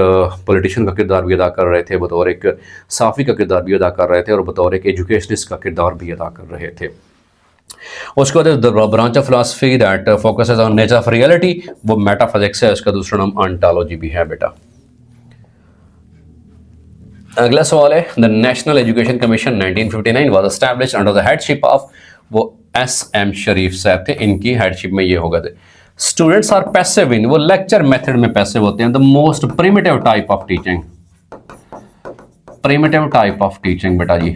पॉलिटिशियन का किरदार भी अदा कर रहे थे, बतौर एक साफ़ी का किरदार भी अदा कर रहे थे, और बतौर एक एजुकेशनिस्ट का किरदार भी अदा कर रहे थे। उसके बाद the branch of philosophy that focuses on nature of reality, वो मेटाफिजिक्स है, उसका दूसरा नाम ऑन्टोलॉजी भी है बेटा। अगला सवाल है, the national education commission 1959 was established under the headship of, वो SM शरीफ साहब थे, इनकी हेडशिप में ये हो गए थे। स्टूडेंट्स आर पैसिव इन, वो लेक्चर मेथड में पैसिव होते हैं। The most primitive type of teaching, primitive type of teaching बेटा जी,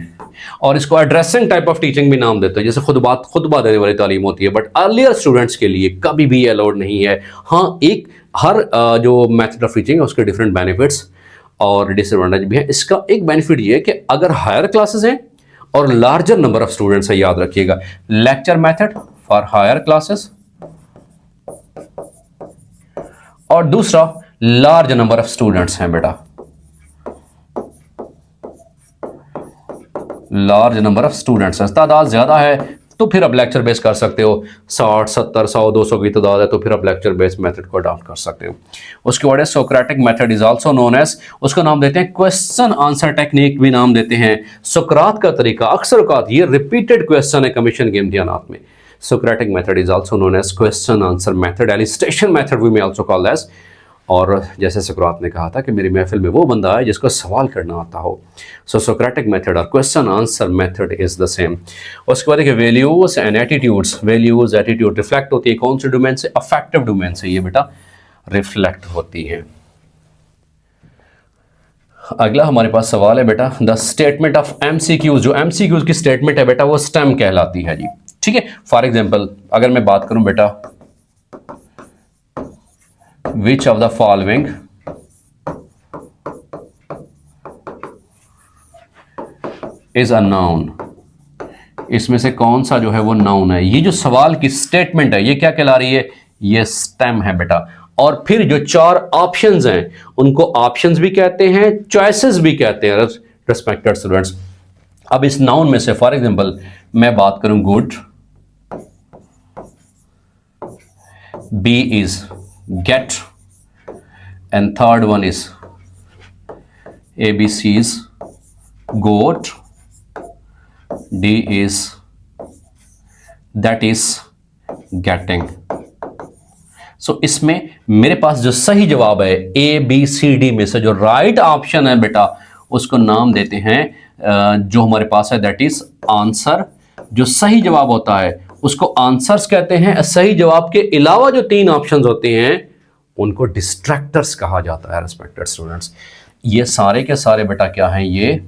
और इसको एड्रेसिंग टाइप ऑफ टीचिंग भी नाम देते हैं, जैसे खुतबा देने वाली तालीम होती है, बट अर्लियर स्टूडेंट्स के लिए कभी भी अलाउड नहीं है। हाँ, एक हर जो मेथड ऑफ टीचिंग है उसके डिफरेंट बेनिफिट्स और डिसएडवांटेज भी है। इसका एक बेनिफिट ये है कि अगर हायर क्लासेस हैं और लार्जर नंबर ऑफ स्टूडेंट्स है, याद रखिएगा, lecture method for higher classes, और दूसरा लार्ज नंबर ऑफ स्टूडेंट्स हैं बेटा, लार्ज नंबर ऑफ स्टूडेंट्स हैं, तादाद ज्यादा है तो फिर आप लेक्चर बेस कर सकते हो। 60, 70, 100, 200 की तादाद है तो फिर आप लेक्चर बेस मेथड को अडॉप्ट कर सकते हो। उसके बाद Socratic method is also known as, उसका नाम देते हैं क्वेश्चन आंसर टेक्निक भी नाम देते हैं। सुकरात का तरीका, अक्सर औकात ये रिपीटेड क्वेश्चन है कमीशन के इम्तिहानात में। Socratic method is also known as question answer method, elicitation method we may also called as. और जैसे सुकरात ने कहा था कि मेरी महफिल में वो बंदा है जिसको सवाल करना आता हो। सो सोक्रेटिक मेथड और question answer method is the same. उसके बाद values and attitudes, values attitude reflect होती है कौन से डोमेन से? अफेक्टिव डोमेन से ये बेटा रिफ्लेक्ट होती है। अगला हमारे पास सवाल है बेटा, द स्टेटमेंट ऑफ MCQs, जो MCQs की स्टेटमेंट है बेटा वो स्टेम कहलाती है जी। ठीक है, फॉर एग्जाम्पल अगर मैं बात करूं बेटा, Which of the following is a noun, इसमें से कौन सा जो है वो नाउन है? ये जो सवाल की स्टेटमेंट है ये क्या कहला रही है? ये स्टेम है बेटा। और फिर जो चार ऑप्शंस हैं उनको ऑप्शंस भी कहते हैं, चॉइसेस भी कहते हैं रिस्पेक्टेड स्टूडेंट्स। अब इस नाउन में से फॉर एग्जांपल मैं बात करूं good, B is get, and third one is ABC is goat, D is that is getting। सो इसमें मेरे पास जो सही जवाब है ABCD में से जो राइट ऑप्शन है बेटा उसको नाम देते हैं जो हमारे पास है दैट इज आंसर। जो सही जवाब होता है उसको आंसर्स कहते हैं। सही जवाब के अलावा जो तीन ऑप्शंस होते हैं उनको डिस्ट्रैक्टर्स कहा जाता है रिस्पेक्टेड स्टूडेंट्स। ये सारे के सारे बेटा क्या हैं? ये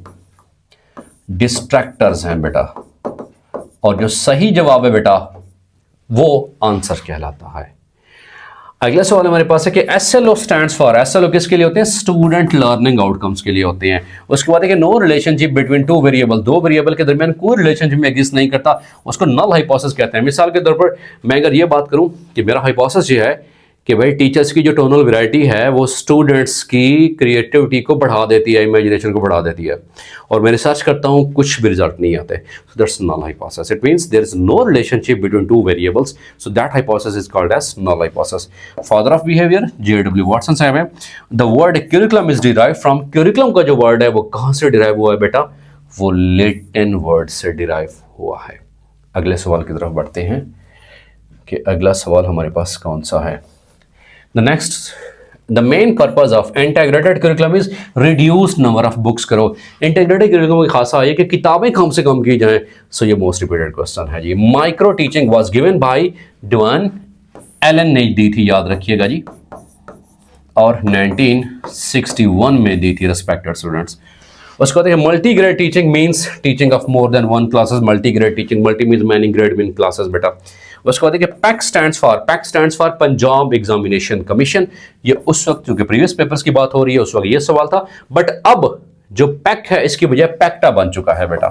डिस्ट्रैक्टर्स हैं बेटा, और जो सही जवाब है बेटा वो आंसर कहलाता है। अगला सवाल हमारे पास है कि SLO स्टैंड्स फॉर, SLO किसके लिए होते हैं? स्टूडेंट लर्निंग आउटकम्स के लिए होते हैं। उसके बाद है कि no relationship between two variable, दो वेरिएबल के दरमियान कोई रिलेशनशिप में एग्जिस्ट नहीं करता, उसको नल हाइपोथेसिस कहते हैं। मिसाल के तौर पर मैं अगर ये बात करूं कि मेरा हाइपोथेसिस ये है कि भाई टीचर्स की जो टोनल वैरायटी है वो स्टूडेंट्स की क्रिएटिविटी को बढ़ा देती है, इमेजिनेशन को बढ़ा देती है। और मैं रिसर्च करता हूँ, कुछ भी रिजल्ट नहीं आते। So that's null hypothesis. It means there is no relationship between two variables, so that hypothesis is called as null hypothesis. Father of behaviour J W. Watson साहब है। The word curriculum is derive from, curriculum का जो वर्ड है वो कहाँ से डिराइव हुआ है बेटा? वो लैटिन वर्ड से डिराइव हुआ है। अगले सवाल की तरफ बढ़ते हैं कि अगला सवाल हमारे पास कौन सा है। The next, the main purpose of integrated curriculum is reduce number of books. करो, इंटीग्रेटेड करिकुलम की खासा है कि किताबें कम से कम की जाएं। सो ये मोस्ट रिपीटेड क्वेश्चन है जी। Micro teaching was given by Dwight Allen ने दी थी, याद रखिएगा जी, और 1961 में दी थी रिस्पेक्टेड स्टूडेंट्स। उसको देखिए, multi grade teaching means teaching of more than one classes. Multi grade teaching, multi means many grade mean classes बेटा। उसके बाद देखिए, pack stands for Punjab examination commission. ये उस वक्त, क्योंकि प्रीवियस पेपर्स की बात हो रही है, उस वक्त ये सवाल था, बट अब जो पैक है इसकी बजाय पैक्टा बन चुका है बेटा।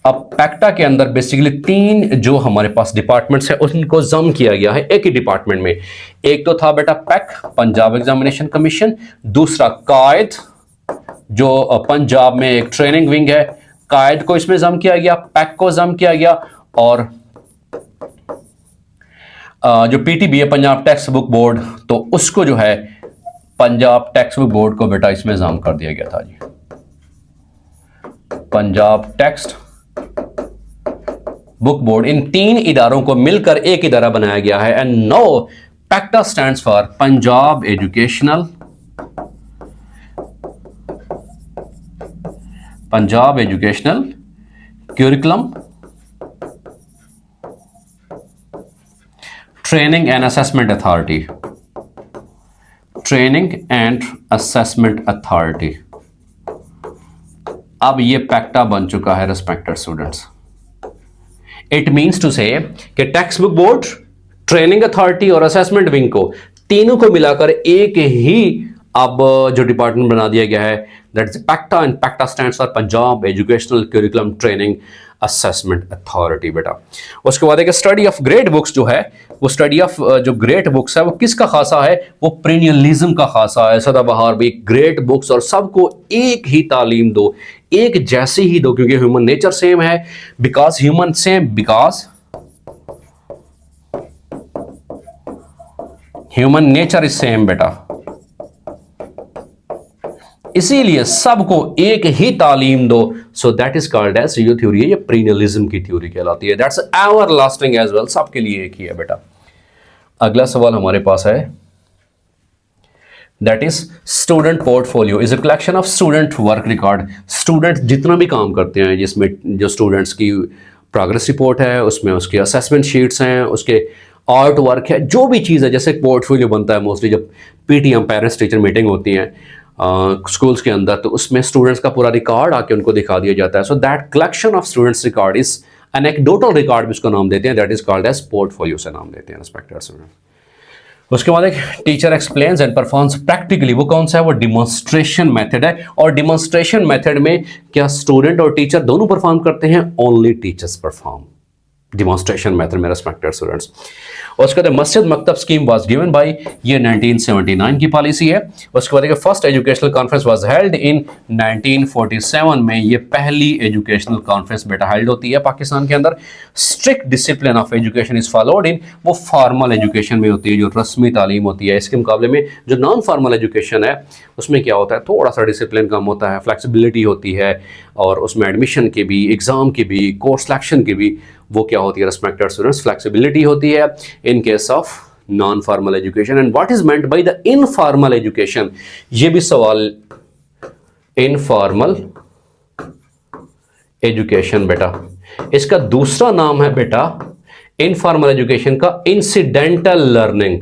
अब पैक्टा के अंदर बेसिकली 3 जो हमारे पास डिपार्टमेंट्स हैं उनको जम किया गया है एक ही डिपार्टमेंट में। एक तो था बेटा पैक, पंजाब एग्जामिनेशन कमीशन। दूसरा कायद, जो पंजाब में एक ट्रेनिंग विंग है, कायद को इसमें जम किया गया, पैक को जम किया गया। और जो पीटीबी है, पंजाब टेक्स्ट बुक बोर्ड, तो उसको जो है पंजाब टेक्स्ट बुक बोर्ड को बेटा इसमें जम कर दिया गया था जी। पंजाब टेक्स्ट बुक बोर्ड, इन 3 इदारों को मिलकर एक इदारा बनाया गया है। And now PEACTA stands for Punjab educational curriculum training and assessment authority. Training and assessment authority. अब ये पैक्टा बन चुका है respected students. It means to say कि text book board, training authority और असेसमेंट विंग को, तीनों को मिलाकर एक ही अब जो डिपार्टमेंट बना दिया गया है, that is PEACTA. And PEACTA stands for Punjab educational curriculum training assessment authority बेटा। उसके बाद एक स्टडी ऑफ ग्रेट बुक्स जो है, वो स्टडी ऑफ जो ग्रेट बुक्स है वो किसका खासा है? वो प्रीनियलिज्म का खासा है। सदाबहार भी ग्रेट बुक्स, और सबको एक ही तालीम दो, एक जैसी ही दो, क्योंकि ह्यूमन नेचर सेम है। Because human nature is same बेटा, इसीलिए सबको एक ही तालीम दो। So that is called as, ये थ्योरी है, ये प्रीनियलिज्म की थ्योरी कहलाती है। That's everlasting as well, सबके लिए एक ही है बेटा। अगला सवाल हमारे पास है, that is student portfolio is a collection of student work record. Student जितना भी काम करते हैं, जिसमें जो स्टूडेंट्स की प्रोग्रेस रिपोर्ट है, उसमें उसके असेसमेंट शीट्स हैं, उसके आर्ट वर्क है, जो भी चीज़ है, जैसे पोर्टफोलियो बनता है मोस्टली जब पीटीएम पेरेंट्स टीचर मीटिंग होती है स्कूल्स के अंदर, तो उसमें स्टूडेंट्स का पूरा रिकॉर्ड आके उनको दिखा दिया जाता है। So that collection of students record is anecdotal record भी उसको नाम देते हैं, that is called as portfolio से नाम देते हैं रिस्पेक्टेड स्टूडेंट। उसके बाद एक teacher explains and performs practically, वो कौन सा है? वो डिमॉन्स्ट्रेशन मेथड है। और डिमॉन्स्ट्रेशन मेथड में क्या स्टूडेंट और टीचर दोनों परफॉर्म करते हैं? Only teachers perform demonstration method में रिस्पेक्टेड स्टूडेंट्स। उसके बाद मस्जिद मकतब स्कीम वाज गिवन बाय, ये 1979 की पॉलिसी है। उसके बाद first educational conference was held in 1947 में, ये पहली एजुकेशनल कॉन्फ्रेंस बेटा हेल्ड होती है पाकिस्तान के अंदर। Strict discipline of education is followed in, वो फॉर्मल एजुकेशन में होती है, जो रस्मी तालीम होती है। इसके मुकाबले में जो नॉन फॉर्मल एजुकेशन है उसमें क्या होता है? थोड़ा सा डिसिप्लिन कम होता है, फ्लेक्सिबिलिटी होती है, और उसमें एडमिशन के भी, एग्जाम की भी, कोर्स सिलेक्शन की भी वो क्या होती है रिस्पेक्टेड स्टूडेंट्स? फ्लेक्सिबिलिटी होती है in case of non formal education. And what is meant by the informal education? ये भी सवाल, इनफॉर्मल एजुकेशन बेटा, इसका दूसरा नाम है बेटा इनफॉर्मल एजुकेशन का इंसिडेंटल लर्निंग।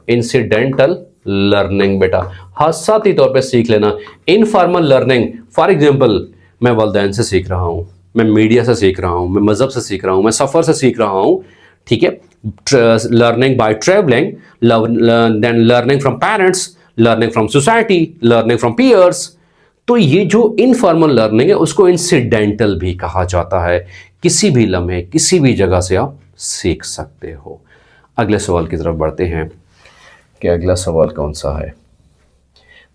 इंसिडेंटल लर्निंग बेटा, हादसाती तौर पे सीख लेना। इनफॉर्मल लर्निंग, फॉर एग्जांपल मैं वालिदैन से सीख रहा हूं, मैं मीडिया से सीख रहा हूं, मैं मजहब से सीख रहा हूं, मैं सफ़र से सीख रहा हूं, ठीक है। Learning by travelling, then learning from parents, learning from society, learning from peers. तो ये जो इनफॉर्मल लर्निंग है उसको इंसिडेंटल भी कहा जाता है। किसी भी लम्हे, किसी भी जगह से आप सीख सकते हो। अगले सवाल की तरफ बढ़ते हैं कि अगला सवाल कौन सा है।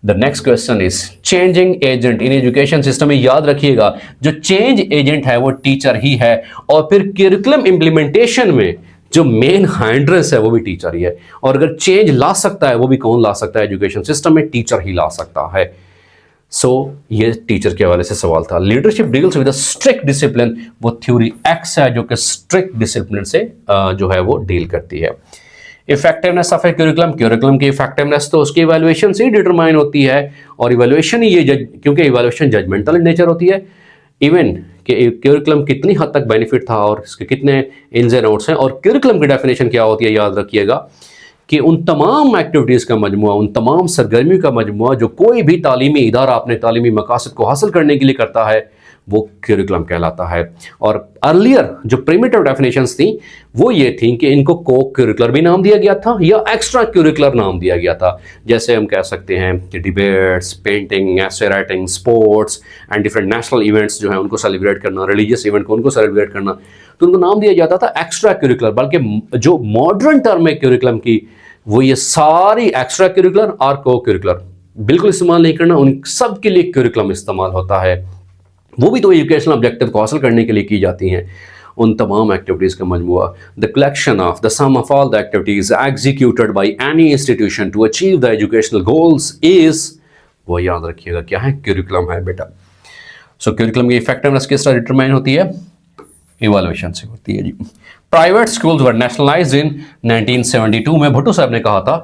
The next question is changing agent in education system में। याद रखिएगा जो चेंज एजेंट है वो टीचर ही है, और फिर करिकुलम इंप्लीमेंटेशन में जो मेन हाइंड्रेंस है वो भी टीचर ही है। और अगर चेंज ला सकता है वो भी कौन ला सकता है एजुकेशन सिस्टम में? टीचर ही ला सकता है। सो ये टीचर के हवाले से सवाल था। Leadership deals with strict discipline, वो थ्योरी एक्स है जो कि स्ट्रिक्ट डिसिप्लिन से जो है वो डील करती है। इफेक्टिवनेस ऑफ ए करिकुलम की इफेक्टिवनेस तो उसकी इवैल्यूएशन से ही डिटरमाइन होती है, और इवैल्यूएशन ही ये क्योंकि इवैल्यूएशन जजमेंटल नेचर होती है। इवन कि करिकुलम कितनी हद तक बेनिफिट था और इसके कितने इन्स एंड आउट्स हैं, और करिकुलम की डेफिनेशन क्या होती है याद रखिएगा कि उन तमाम एक्टिविटीज़ का मजमुआ, उन तमाम सरगर्मियों का मजमुआ जो कोई भी तालीमी इदारा अपने तालीमी मकासद को हासिल करने के लिए करता है वो करिकुलम कहलाता है। और अर्लियर जो प्रिमिटिव डेफिनेशंस थी वो ये थी कि इनको को करिकुलर भी नाम दिया गया था या एक्स्ट्रा करिकुलर नाम दिया गया था। जैसे हम कह सकते हैं कि debates, painting, essay writing, sports and different national events जो हैं उनको सेलिब्रेट करना, रिलीजियस इवेंट को उनको सेलिब्रेट करना, तो उनको नाम दिया जाता था एक्स्ट्रा करिकुलर। बल्कि जो मॉडर्न टर्म है करिकुलम की वो ये सारी एक्स्ट्रा करिकुलर और को करिकुलर बिल्कुल इस्तेमाल नहीं करना, उन सब के लिए करिकुलम इस्तेमाल होता है। वो भी तो एजुकेशनल ऑब्जेक्टिव को हासिल करने के लिए की जाती हैं। उन तमाम एक्टिविटीज़ का मजमूआ, the collection of the sum of all the activities executed by any institution to achieve the educational goals is, वो याद रखिएगा क्या है? करिकुलम है बेटा। सो करिकुलम की इफेक्टिवनेस किस तरह डिटरमाइन होती है? इवैल्यूएशन से होती है जी। प्राइवेट स्कूल्स वर नेशनलाइज्ड इन 1972 में भुट्टो साहब ने कहा था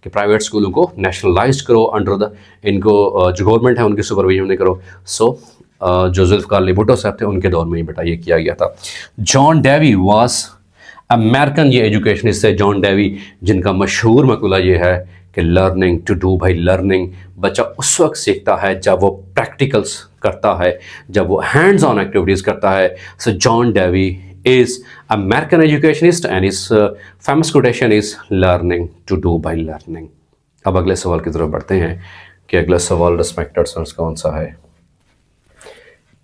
कि प्राइवेट स्कूलों को नेशनलाइज करो, अंडर द इनको जो गवर्नमेंट है उनकी सुपरविजन में करो। सो जो जुल्फ़िकार अली भुट्टो साहब थे उनके दौर में ही बेटा ये किया गया था। जॉन डेवी वाज अमेरिकन ये एजुकेशनिस्ट है जॉन डेवी, जिनका मशहूर मकूला ये है कि learning to do by learning. बच्चा उस वक्त सीखता है जब वो प्रैक्टिकल्स करता है, जब वो हैंड्स ऑन एक्टिविटीज़ करता है। सो John Dewey is American educationist and his famous quotation is learning to do by learning। अब अगले सवाल की तरफ बढ़ते हैं कि अगला सवाल रिस्पेक्टेड सर्स कौन सा है।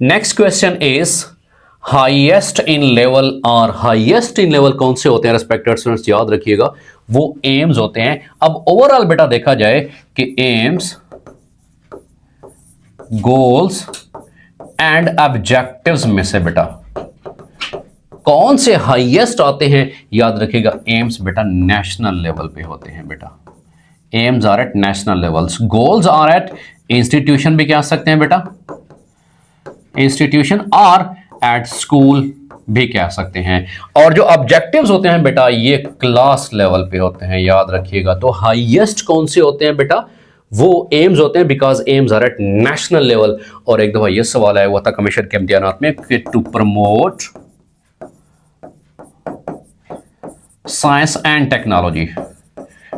Next question is highest in level, और हाईएस्ट इन लेवल कौन से होते हैं रिस्पेक्टेड स्टूडेंट्स? याद रखिएगा वो एम्स होते हैं। अब ओवरऑल बेटा देखा जाए कि एम्स, गोल्स एंड ऑब्जेक्टिव्स में से बेटा कौन से हाईएस्ट आते हैं? याद रखिएगा एम्स बेटा नेशनल लेवल पे होते हैं बेटा। Aims are at national levels, goals are at institution भी कह सकते हैं बेटा, इंस्टीट्यूशन और एट स्कूल भी कह सकते हैं। और जो ऑब्जेक्टिव्स होते हैं बेटा ये क्लास लेवल पे होते हैं, याद रखिएगा। तो हाईएस्ट कौन से होते हैं बेटा? वो एम्स होते हैं, because aims are at national level. और एक दफा ये सवाल आया हुआ था कमीशन के इम्तिहानात में कि to promote science and technology,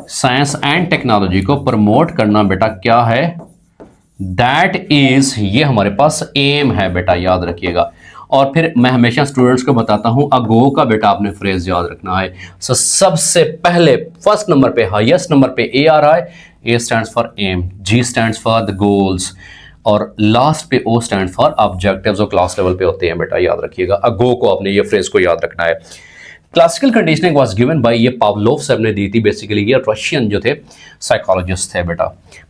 science and technology को प्रमोट करना बेटा क्या है? दैट इज, ये हमारे पास एम है बेटा, याद रखिएगा। और फिर मैं हमेशा स्टूडेंट्स को बताता हूं अगो का बेटा आपने फ्रेज याद रखना है। सो सबसे पहले फर्स्ट नंबर पे, हाईएस्ट नंबर पे ए आ रहा है। A stands for aim, G stands for the goals, और लास्ट पे ओ स्टैंड फॉर ऑब्जेक्टिव्स, जो क्लास लेवल पे होते हैं बेटा, याद रखिएगा। अगो को आपने ये फ्रेज को याद रखना है। Classical conditioning was given bye, ये पावलोव साहब ने दी थी। बेसिकली ये रशियन जो थे साइकोलॉजिस्ट थे बेटा,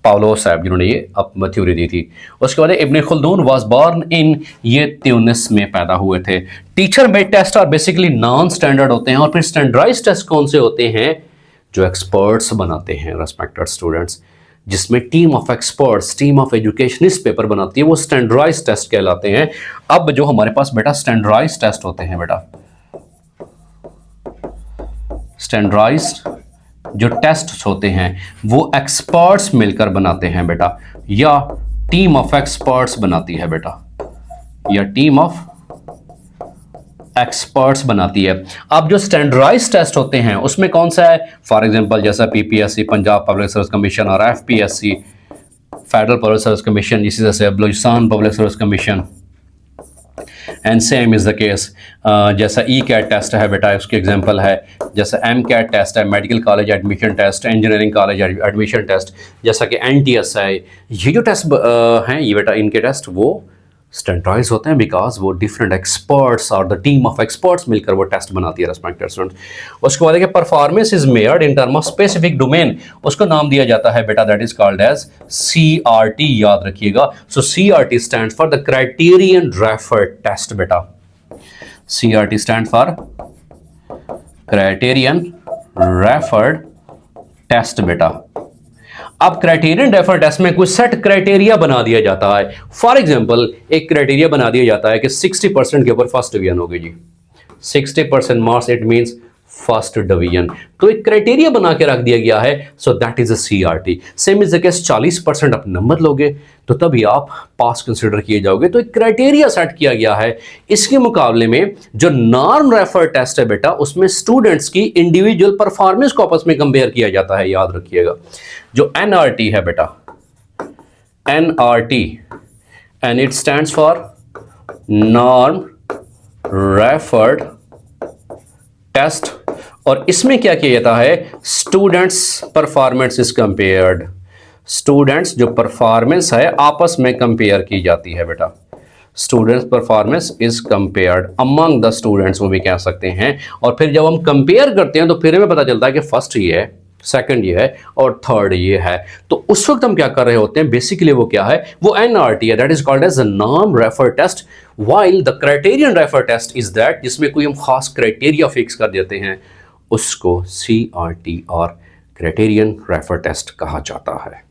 पावलोव साहब जिन्होंने ये थ्योरी दी थी। उसके बाद इब्न खल्दून वाज बॉर्न इन, ये ट्यूनिस में पैदा हुए थे। टीचर मेड टेस्ट और बेसिकली नॉन स्टैंडर्ड होते हैं। और फिर स्टैंडर्डाइज्ड टेस्ट कौन से होते हैं? जो एक्सपर्ट्स बनाते हैं रिस्पेक्टेड स्टूडेंट्स, जिसमें team of experts, team of educationist paper बनाती है, वो स्टैंडर्डाइज्ड टेस्ट कहलाते हैं। अब जो हमारे पास बेटा स्टैंडर्डाइज्ड टेस्ट होते हैं बेटा, स्टैंडर्डाइज्ड जो टेस्ट होते हैं वो एक्सपर्ट्स मिलकर बनाते हैं बेटा, या टीम ऑफ एक्सपर्ट्स बनाती है बेटा, या टीम ऑफ एक्सपर्ट्स बनाती है। अब जो स्टैंडर्डाइज्ड टेस्ट होते हैं उसमें कौन सा है? फॉर एग्जांपल जैसा PPSC, Punjab public service commission, और FPSC, federal public service commission, इसी तरह से Balochistan public service commission, and same is the case. जैसा ई कैट टेस्ट है बेटा, उसकी एग्जांपल है। जैसा एम कैट टेस्ट है, medical college admission test, engineering college admission test, जैसा कि एनटीएस है। ये जो टेस्ट हैं ये बेटा, इनके टेस्ट वो स्टैंडर्डाइज होते हैं बिकॉज वो डिफरेंट एक्सपर्ट्स और द टीम ऑफ एक्सपर्ट्स मिलकर वो टेस्ट बनाती है रेस्पेक्टेड स्टूडेंट। उसके बाद देखिए performance is measured in term of specific domain, उसको नाम दिया जाता है बेटा that is called as CRT, याद रखिएगा। So CRT stands for the criterion referred test बेटा। CRT stand for criterion referred test बेटा। अब क्राइटेरियन रेफर टेस्ट में कुछ सेट क्राइटेरिया बना दिया जाता है। फॉर एग्जांपल एक क्राइटेरिया बना दिया जाता है कि 60% के ऊपर फर्स्ट डिवीजन होगी जी, 60% marks it means first division, तो एक क्राइटेरिया बना के रख दिया गया है। So that is a CRT। Same is the case 40% आप नंबर लोगे तो तभी आप पास कंसिडर किए जाओगे, तो एक क्राइटेरिया सेट किया गया है। इसके मुकाबले में जो नॉर्म रेफर टेस्ट है बेटा उसमें स्टूडेंट्स की इंडिविजुअल परफॉर्मेंस को आपस में कंपेयर किया जाता है, याद रखिएगा। जो NRT है बेटा, NRT and it stands for norm referred test, और इसमें क्या किया जाता है, students performance is compared, students जो परफॉर्मेंस है आपस में कंपेयर की जाती है बेटा। Students performance is compared among the students, वो भी कह सकते हैं। और फिर जब हम कंपेयर करते हैं तो फिर हमें पता चलता है कि फर्स्ट ये है, सेकंड ये है और थर्ड ये है। तो उस वक्त हम क्या कर रहे होते हैं, बेसिकली वो क्या है, वो NRT है, that is called as a norm refer test, while the criterion refer test is that जिसमें कोई हम खास क्राइटेरिया फिक्स कर देते हैं, उसको CRT और क्राइटेरियन रेफर टेस्ट कहा जाता है।